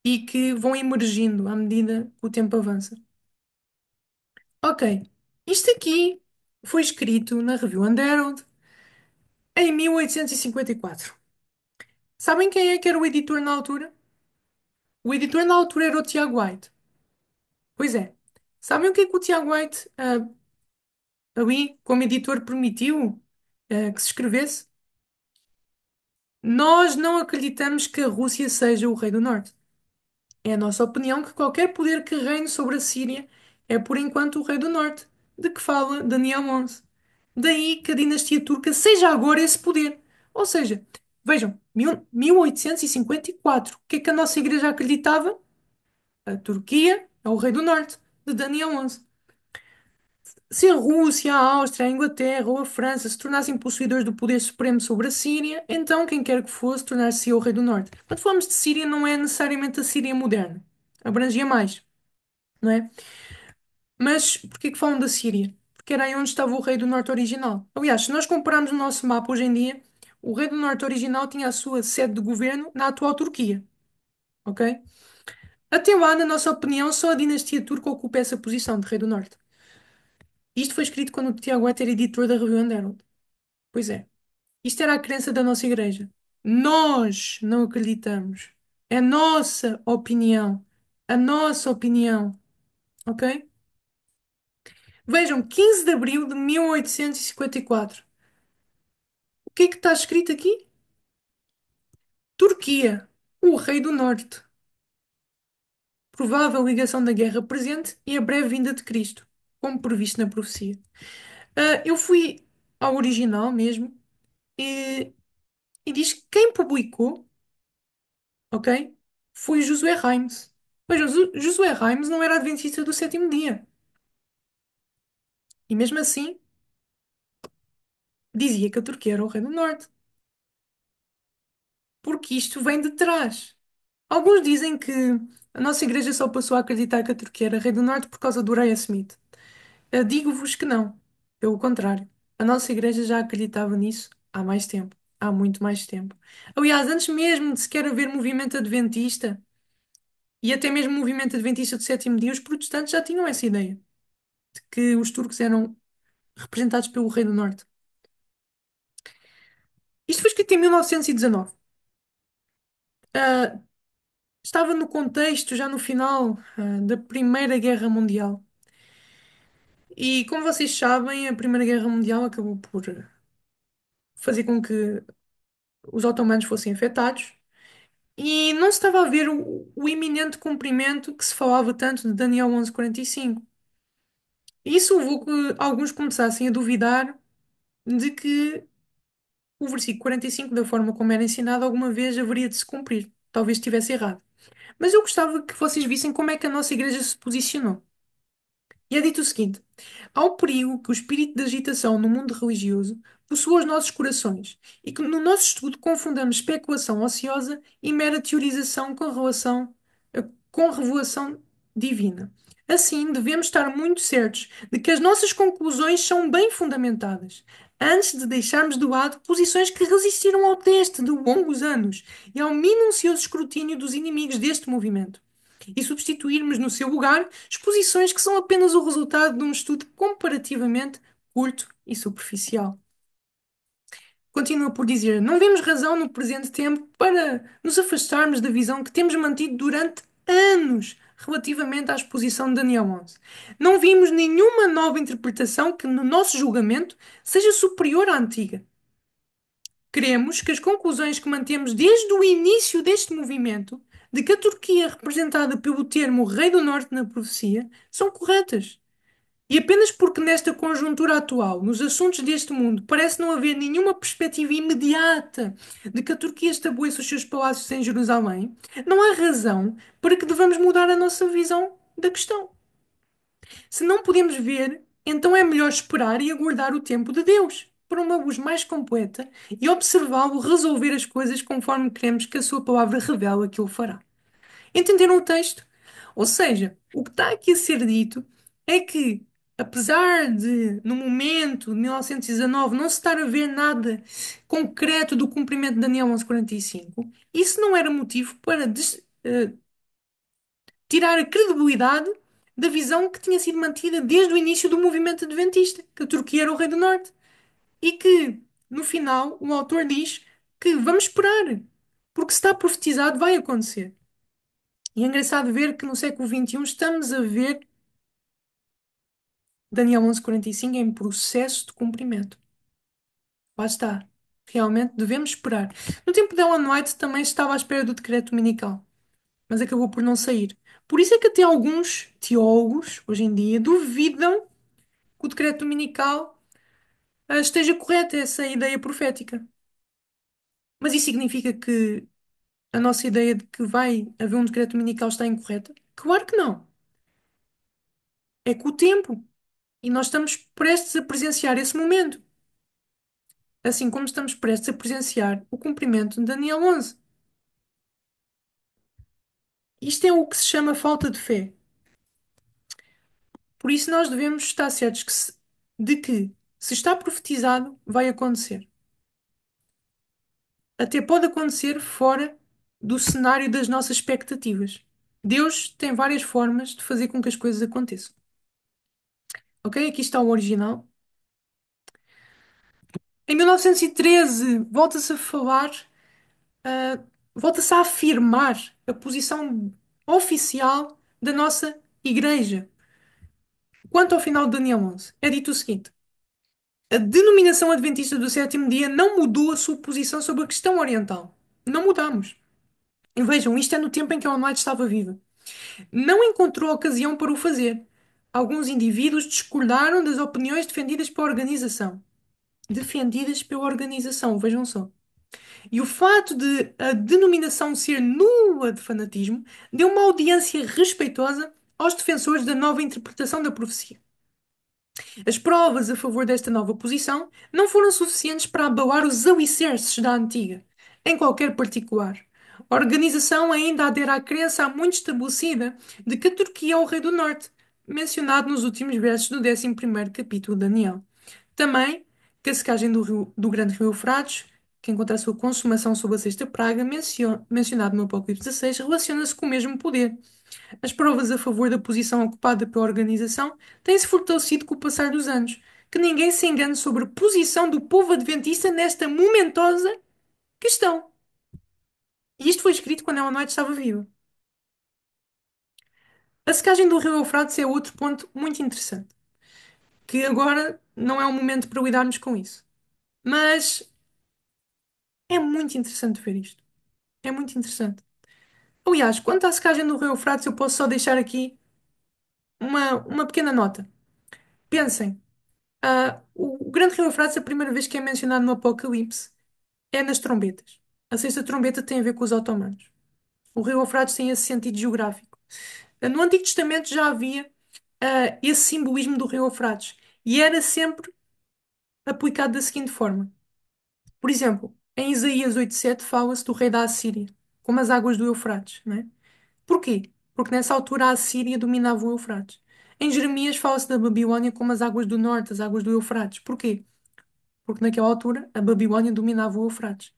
E que vão emergindo à medida que o tempo avança. Ok, isto aqui foi escrito na Review and Herald em 1854. Sabem quem é que era o editor na altura? O editor na altura era o Tiago White. Pois é. Sabem o que é que o Tiago White, ali, como editor, permitiu, que se escrevesse? Nós não acreditamos que a Rússia seja o rei do Norte. É a nossa opinião que qualquer poder que reine sobre a Síria é por enquanto o rei do Norte, de que fala Daniel 11. Daí que a dinastia turca seja agora esse poder. Ou seja, vejam, 1854. O que é que a nossa igreja acreditava? A Turquia é o rei do Norte, de Daniel 11. Se a Rússia, a Áustria, a Inglaterra ou a França se tornassem possuidores do poder supremo sobre a Síria, então quem quer que fosse tornar-se o rei do Norte. Quando falamos de Síria, não é necessariamente a Síria moderna. Abrangia mais, não é? Mas porquê que falam da Síria? Porque era aí onde estava o rei do Norte original. Aliás, se nós compararmos o nosso mapa hoje em dia, o rei do Norte original tinha a sua sede de governo na atual Turquia. ok? Até lá, na nossa opinião, só a dinastia turca ocupa essa posição de rei do norte. Isto foi escrito quando o Tiago era editor da Review and Herald. Pois é, isto era a crença da nossa igreja. Nós não acreditamos. É a nossa opinião. A nossa opinião, ok? Vejam, 15 de abril de 1854. O que é que está escrito aqui? Turquia, o rei do norte. Provável ligação da guerra presente e a breve vinda de Cristo, como previsto na profecia. Eu fui ao original mesmo e, e diz que quem publicou, ok, foi Josué Rhimes. Vejam, Josué Rhimes não era adventista do sétimo dia. E mesmo assim, dizia que a Turquia era o rei do norte. Porque isto vem de trás. Alguns dizem que a nossa igreja só passou a acreditar que a Turquia era rei do norte por causa do Uriah Smith. Eu digo-vos que não. Pelo contrário. A nossa igreja já acreditava nisso há mais tempo. Há muito mais tempo. Aliás, antes mesmo de sequer haver movimento adventista, e até mesmo movimento adventista do sétimo dia, os protestantes já tinham essa ideia, de que os turcos eram representados pelo rei do norte. Isto foi escrito em 1919. Ah, estava no contexto, já no final, da Primeira Guerra Mundial. E como vocês sabem, a Primeira Guerra Mundial acabou por fazer com que os otomanos fossem afetados e não se estava a ver o iminente cumprimento que se falava tanto de Daniel 11:45. Isso levou que alguns começassem a duvidar de que o versículo 45, da forma como era ensinado, alguma vez haveria de se cumprir. Talvez estivesse errado. Mas eu gostava que vocês vissem como é que a nossa igreja se posicionou. E é dito o seguinte: há o perigo que o espírito de agitação no mundo religioso possua os nossos corações e que no nosso estudo confundamos especulação ociosa e mera teorização com revelação divina. Assim, devemos estar muito certos de que as nossas conclusões são bem fundamentadas, antes de deixarmos de lado posições que resistiram ao teste de longos anos e ao minucioso escrutínio dos inimigos deste movimento e substituirmos no seu lugar exposições que são apenas o resultado de um estudo comparativamente curto e superficial. Continua por dizer: não vemos razão no presente tempo para nos afastarmos da visão que temos mantido durante anos relativamente à exposição de Daniel 11. Não vimos nenhuma nova interpretação que, no nosso julgamento, seja superior à antiga. Queremos que as conclusões que mantemos desde o início deste movimento, de que a Turquia é representada pelo termo Rei do Norte na profecia, são corretas. E apenas porque nesta conjuntura atual, nos assuntos deste mundo, parece não haver nenhuma perspectiva imediata de que a Turquia estabeleça os seus palácios em Jerusalém, não há razão para que devamos mudar a nossa visão da questão. Se não podemos ver, então é melhor esperar e aguardar o tempo de Deus, para uma luz mais completa e observá-lo resolver as coisas conforme queremos que a sua palavra revela que ele fará. Entenderam o texto? Ou seja, o que está aqui a ser dito é que, apesar de, no momento de 1919, não se estar a ver nada concreto do cumprimento de Daniel 11:45, isso não era motivo para tirar a credibilidade da visão que tinha sido mantida desde o início do movimento adventista, que a Turquia era o Rei do Norte. E que, no final, o autor diz que vamos esperar, porque se está profetizado, vai acontecer. E é engraçado ver que no século XXI estamos a ver Daniel 11:45 em processo de cumprimento. Lá está. Realmente devemos esperar. No tempo de Ellen White também estava à espera do decreto dominical, mas acabou por não sair. Por isso é que até alguns teólogos, hoje em dia, duvidam que o decreto dominical esteja correto, essa ideia profética. Mas isso significa que a nossa ideia de que vai haver um decreto dominical está incorreta? Claro que não. É com o tempo. E nós estamos prestes a presenciar esse momento. Assim como estamos prestes a presenciar o cumprimento de Daniel 11. Isto é o que se chama falta de fé. Por isso nós devemos estar certos de que, se está profetizado, vai acontecer. Até pode acontecer fora do cenário das nossas expectativas. Deus tem várias formas de fazer com que as coisas aconteçam. Ok? Aqui está o original. Em 1913, volta-se a falar, ah, volta-se a afirmar a posição oficial da nossa Igreja. Quanto ao final de Daniel 11, é dito o seguinte: a denominação adventista do sétimo dia não mudou a sua posição sobre a questão oriental. Não mudamos. E vejam, isto é no tempo em que a Online estava viva. Não encontrou ocasião para o fazer. Alguns indivíduos discordaram das opiniões defendidas pela organização. Defendidas pela organização, vejam só. E o fato de a denominação ser nula de fanatismo deu uma audiência respeitosa aos defensores da nova interpretação da profecia. As provas a favor desta nova posição não foram suficientes para abalar os alicerces da antiga, em qualquer particular. A organização ainda adere à crença há muito estabelecida de que a Turquia é o rei do Norte, mencionado nos últimos versos do 11º capítulo de Daniel. Também que a secagem do grande rio Eufrates, que encontra a sua consumação sob a sexta praga, mencionado no Apocalipse 16, relaciona-se com o mesmo poder. As provas a favor da posição ocupada pela organização têm-se fortalecido com o passar dos anos. Que ninguém se engane sobre a posição do povo adventista nesta momentosa questão. E isto foi escrito quando Ellen White estava viva. A secagem do rio Eufrates é outro ponto muito interessante, que agora não é o momento para lidarmos com isso. Mas é muito interessante ver isto. É muito interessante. Aliás, quanto à secagem do rio Eufrates, eu posso só deixar aqui uma pequena nota. Pensem, o grande rio Eufrates, a primeira vez que é mencionado no Apocalipse, é nas trombetas. A sexta trombeta tem a ver com os otomanos. O rio Eufrates tem esse sentido geográfico. No Antigo Testamento já havia esse simbolismo do rio Eufrates e era sempre aplicado da seguinte forma. Por exemplo, em Isaías 8:7 fala-se do rei da Assíria, como as águas do Eufrates, não é? Porquê? Porque nessa altura a Assíria dominava o Eufrates. Em Jeremias fala-se da Babilônia como as águas do norte, as águas do Eufrates. Porquê? Porque naquela altura a Babilônia dominava o Eufrates.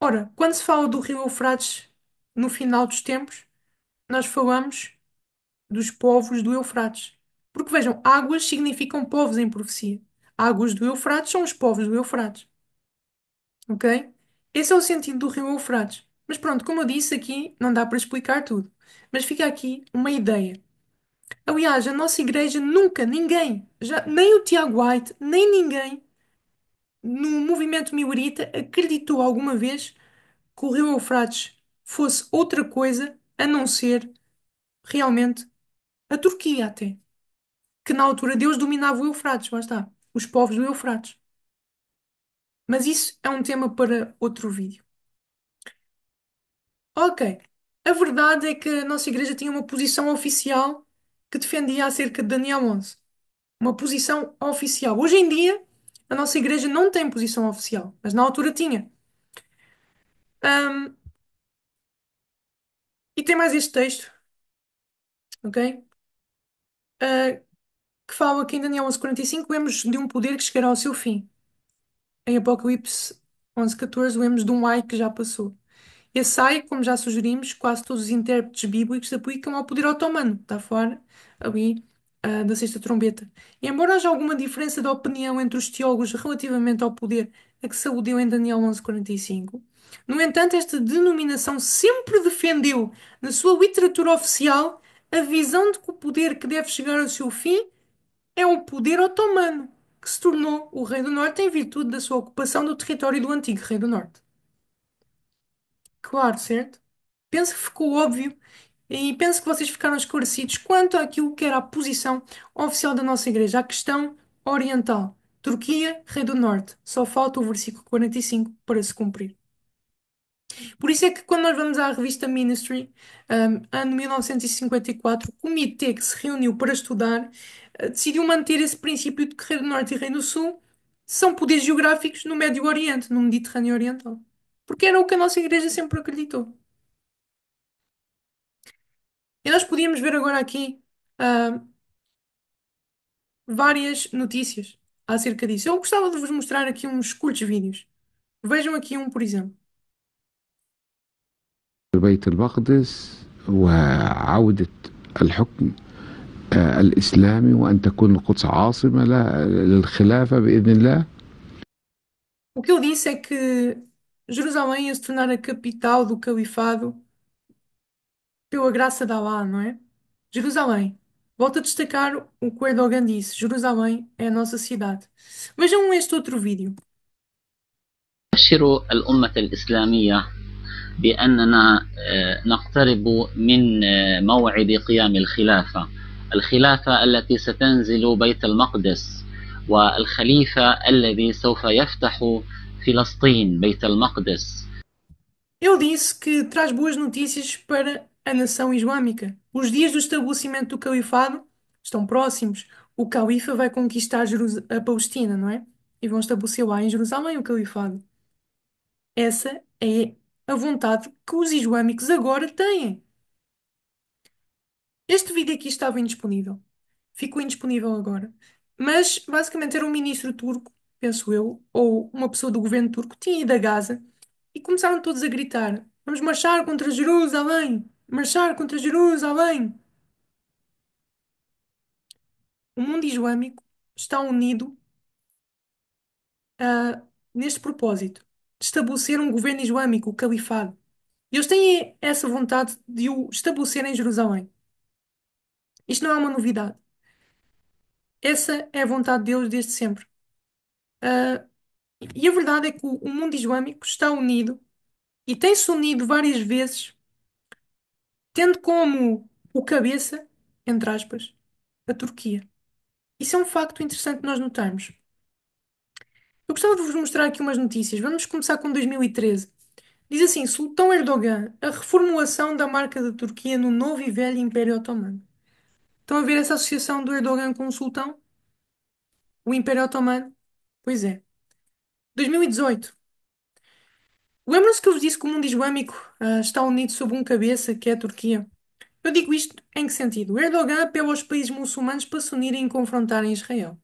Ora, quando se fala do rio Eufrates no final dos tempos, nós falamos dos povos do Eufrates. Porque vejam, águas significam povos em profecia. Águas do Eufrates são os povos do Eufrates. Ok? Esse é o sentido do rio Eufrates. Mas pronto, como eu disse aqui, não dá para explicar tudo. Mas fica aqui uma ideia. Aliás, a nossa igreja nunca, ninguém, já, nem o Tiago White, nem ninguém no movimento milerita acreditou alguma vez que o rio Eufrates fosse outra coisa a não ser realmente a Turquia até. Que na altura Deus dominava o Eufrates, lá está, os povos do Eufrates. Mas isso é um tema para outro vídeo. Ok. A verdade é que a nossa igreja tinha uma posição oficial que defendia acerca de Daniel 11. Uma posição oficial. Hoje em dia, a nossa igreja não tem posição oficial, mas na altura tinha. Ahm, e tem mais este texto, ok? Ah, que fala que em Daniel 11:45 lemos de um poder que chegará ao seu fim. Em Apocalipse 11:14 lemos de um ai que já passou. Esse ai, como já sugerimos, quase todos os intérpretes bíblicos aplicam ao poder otomano, está fora ali da sexta trombeta. E embora haja alguma diferença de opinião entre os teólogos relativamente ao poder a que se aludiu em Daniel 11:45, no entanto, esta denominação sempre defendeu, na sua literatura oficial, a visão de que o poder que deve chegar ao seu fim é o poder otomano, que se tornou o Rei do Norte em virtude da sua ocupação do território do antigo Rei do Norte. Claro, certo? Penso que ficou óbvio e penso que vocês ficaram esclarecidos quanto àquilo que era a posição oficial da nossa igreja, a questão oriental. Turquia, Rei do Norte. Só falta o versículo 45 para se cumprir. Por isso é que quando nós vamos à revista Ministry, ano 1954, o comitê que se reuniu para estudar, decidiu manter esse princípio de que Rei do Norte e Rei do Sul são poderes geográficos no Médio Oriente, no Mediterrâneo Oriental. Porque era o que a nossa igreja sempre acreditou. E nós podíamos ver agora aqui, ah, várias notícias acerca disso. Eu gostava de vos mostrar aqui uns curtos vídeos. Vejam aqui um, por exemplo. بيت المقدس وعودة الحكم الإسلامي، وأن تكون القدس عاصمة للخلافة بإذن الله. O que eu disse é que Jerusalém ia se tornar a capital do califado pela graça de Allah, não é? Jerusalém. Volto a destacar o que o Erdogan disse. Jerusalém é a nossa cidade. Vejam este outro vídeo. نبشر الأمة الإسلامية بأننا نقترب من موعد قيام الخلافة، الخلافة التي ستنزل بيت المقدس، والخليفة الذي سوف يفتح فلسطين بيت المقدس. Ele disse que traz boas notícias para a nação islâmica. Os dias do estabelecimento do califado estão próximos. O califa vai conquistar a Palestina, não é? E vão estabelecer lá em Jerusalém o califado. Essa é a vontade que os islâmicos agora têm. Este vídeo aqui estava indisponível. Ficou indisponível agora. Mas basicamente era um ministro turco, penso eu, ou uma pessoa do governo turco, tinha ido a Gaza e começaram todos a gritar: Vamos marchar contra Jerusalém! Marchar contra Jerusalém! O mundo islâmico está unido neste propósito de estabelecer um governo islâmico, o califado. E eles têm essa vontade de o estabelecer em Jerusalém. Isto não é uma novidade. Essa é a vontade deles desde sempre. Ah, e a verdade é que o mundo islâmico está unido e tem-se unido várias vezes, tendo como o cabeça, entre aspas, a Turquia. Isso é um facto interessante nós notarmos. Eu gostava de vos mostrar aqui umas notícias. Vamos começar com 2013. Diz assim: Sultão Erdogan, a reformulação da marca da Turquia no novo e velho Império Otomano. Estão a ver essa associação do Erdogan com o sultão? O Império Otomano? Pois é. 2018. Lembram-se que eu vos disse que o mundo islâmico está unido sob um cabeça, que é a Turquia? Eu digo isto em que sentido? Erdogan apela aos países muçulmanos para se unirem e confrontarem Israel.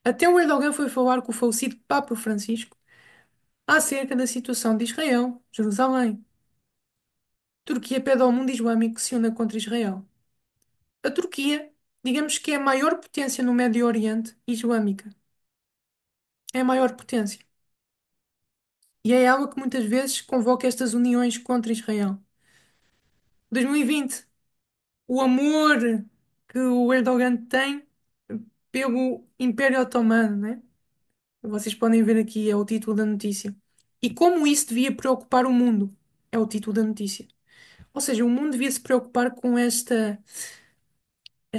Até o Erdogan foi falar com o falecido Papa Francisco acerca da situação de Israel, Jerusalém. Turquia pede ao mundo islâmico que se una contra Israel. A Turquia, digamos que é a maior potência no Médio Oriente islâmica. É a maior potência. E é ela que muitas vezes convoca estas uniões contra Israel. 2020, o amor que o Erdogan tem pelo Império Otomano, né? Vocês podem ver aqui, é o título da notícia. E como isso devia preocupar o mundo, é o título da notícia. Ou seja, o mundo devia se preocupar com esta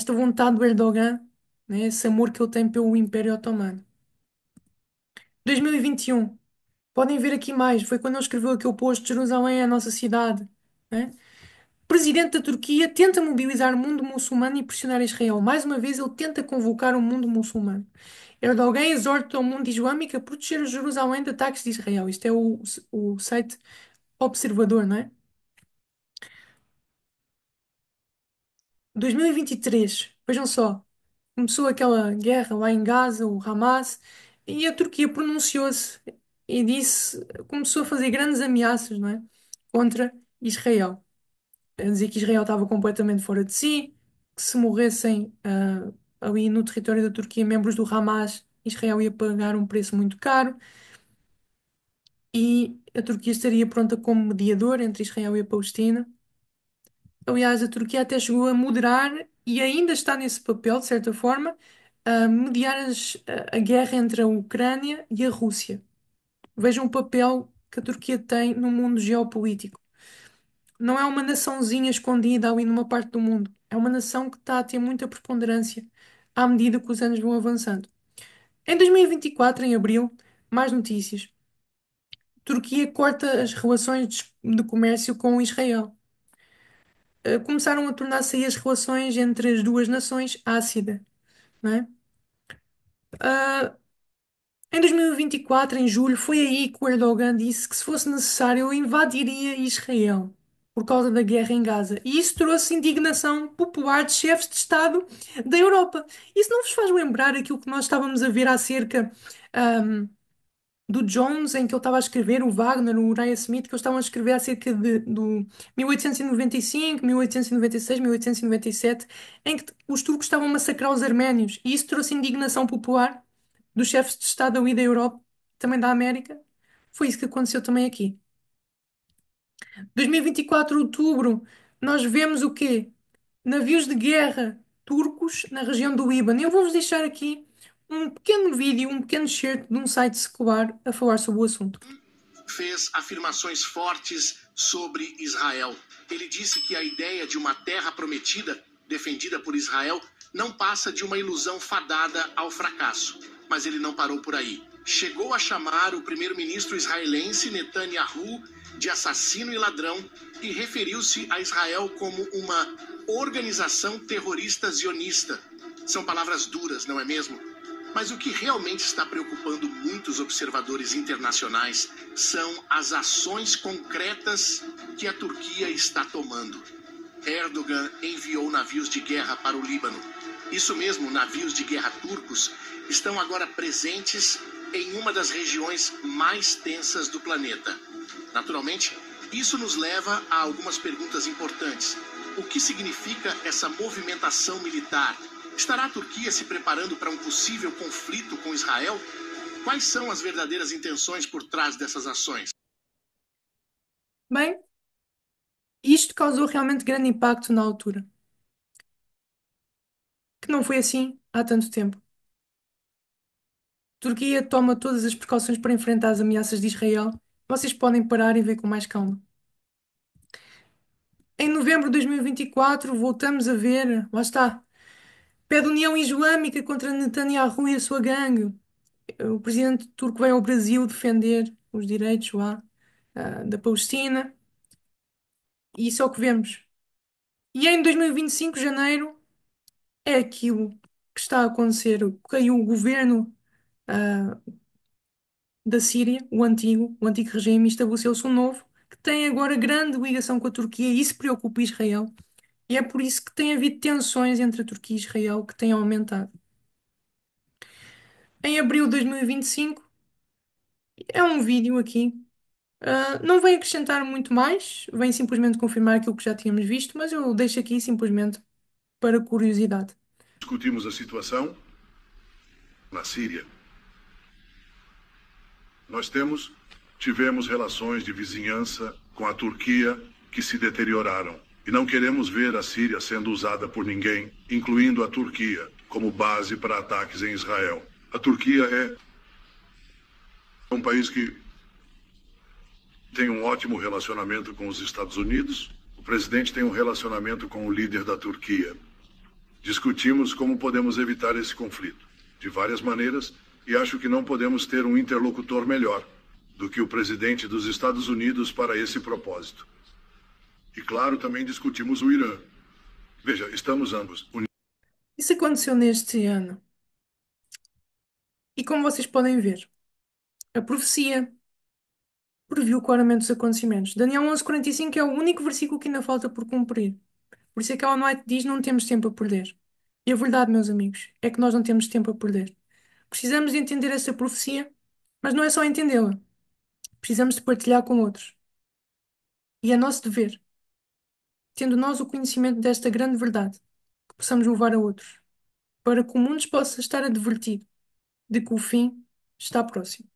vontade do Erdogan, né? Esse amor que ele tem pelo Império Otomano. 2021, podem ver aqui mais, foi quando ele escreveu aquele post: Jerusalém é a nossa cidade, né? O presidente da Turquia tenta mobilizar o mundo muçulmano e pressionar Israel. Mais uma vez, ele tenta convocar o mundo muçulmano. Erdogan exorta o mundo islâmico a proteger Jerusalém de ataques de Israel. Isto é o site Observador, não é? 2023, vejam só, começou aquela guerra lá em Gaza, o Hamas, e a Turquia pronunciou-se e disse, começou a fazer grandes ameaças, não é? Contra Israel. A dizer que Israel estava completamente fora de si, que se morressem ali no território da Turquia membros do Hamas, Israel ia pagar um preço muito caro e a Turquia estaria pronta como mediador entre Israel e a Palestina. Aliás, a Turquia até chegou a moderar e ainda está nesse papel, de certa forma, a mediar a guerra entre a Ucrânia e a Rússia. Vejam o papel que a Turquia tem no mundo geopolítico. Não é uma naçãozinha escondida ali numa parte do mundo. É uma nação que está a ter muita preponderância à medida que os anos vão avançando. Em 2024, em abril, mais notícias. Turquia corta as relações de comércio com Israel. Começaram a tornar-se aí as relações entre as duas nações ácida, não é? Ah, em 2024, em julho, foi aí que o Erdogan disse que se fosse necessário ele invadiria Israel por causa da guerra em Gaza. E isso trouxe indignação popular de chefes de Estado da Europa. Isso não vos faz lembrar aquilo que nós estávamos a ver acerca do Jones, em que ele estava a escrever, o Wagner, o Uriah Smith, que eles estavam a escrever acerca do 1895, 1896, 1897, em que os turcos estavam a massacrar os arménios. E isso trouxe indignação popular dos chefes de Estado ali da Europa, também da América. Foi isso que aconteceu também aqui. 2024, outubro, nós vemos o quê? Navios de guerra turcos na região do Líbano. Eu vou-vos deixar aqui um pequeno vídeo, um pequeno excerto de um site secular a falar sobre o assunto. Fez afirmações fortes sobre Israel. Ele disse que a ideia de uma terra prometida, defendida por Israel, não passa de uma ilusão fadada ao fracasso. Mas ele não parou por aí. Chegou a chamar o primeiro-ministro israelense Netanyahu de assassino e ladrão e referiu-se a Israel como uma organização terrorista zionista. São palavras duras, não é mesmo? Mas o que realmente está preocupando muitos observadores internacionais são as ações concretas que a Turquia está tomando. Erdogan enviou navios de guerra para o Líbano. Isso mesmo, navios de guerra turcos estão agora presentes em uma das regiões mais tensas do planeta. Naturalmente, isso nos leva a algumas perguntas importantes. O que significa essa movimentação militar? Estará a Turquia se preparando para um possível conflito com Israel? Quais são as verdadeiras intenções por trás dessas ações? Bem, isto causou realmente grande impacto na altura, que não foi assim há tanto tempo. A Turquia toma todas as precauções para enfrentar as ameaças de Israel. Vocês podem parar e ver com mais calma. Em novembro de 2024, voltamos a ver, lá está, pede União Islâmica contra Netanyahu e a sua gangue. O presidente turco vem ao Brasil defender os direitos lá, da Palestina, e isso é o que vemos. E em 2025, janeiro, é aquilo que está a acontecer. Caiu o governo, ah, da Síria, o antigo regime, e estabeleceu-se um novo, que tem agora grande ligação com a Turquia, e isso preocupa Israel. E é por isso que tem havido tensões entre a Turquia e Israel que têm aumentado. Em abril de 2025, é um vídeo aqui. Não vem acrescentar muito mais, vem simplesmente confirmar aquilo que já tínhamos visto, mas eu deixo aqui simplesmente para curiosidade. Discutimos a situação na Síria. Nós tivemos relações de vizinhança com a Turquia que se deterioraram. E não queremos ver a Síria sendo usada por ninguém, incluindo a Turquia, como base para ataques em Israel. A Turquia é um país que tem um ótimo relacionamento com os Estados Unidos. O presidente tem um relacionamento com o líder da Turquia. Discutimos como podemos evitar esse conflito, de várias maneiras, e acho que não podemos ter um interlocutor melhor do que o presidente dos Estados Unidos para esse propósito. E, claro, também discutimos o Irã. Veja, estamos ambos unidos. Isso aconteceu neste ano. E como vocês podem ver, a profecia previu claramente os acontecimentos. Daniel 11:45 é o único versículo que ainda falta por cumprir. Por isso é que Ellen White diz: não temos tempo a perder. E a verdade, meus amigos, é que nós não temos tempo a perder. Precisamos de entender essa profecia, mas não é só entendê-la. Precisamos de partilhar com outros. E é nosso dever, tendo nós o conhecimento desta grande verdade, que possamos levar a outros, para que o mundo possa estar advertido de que o fim está próximo.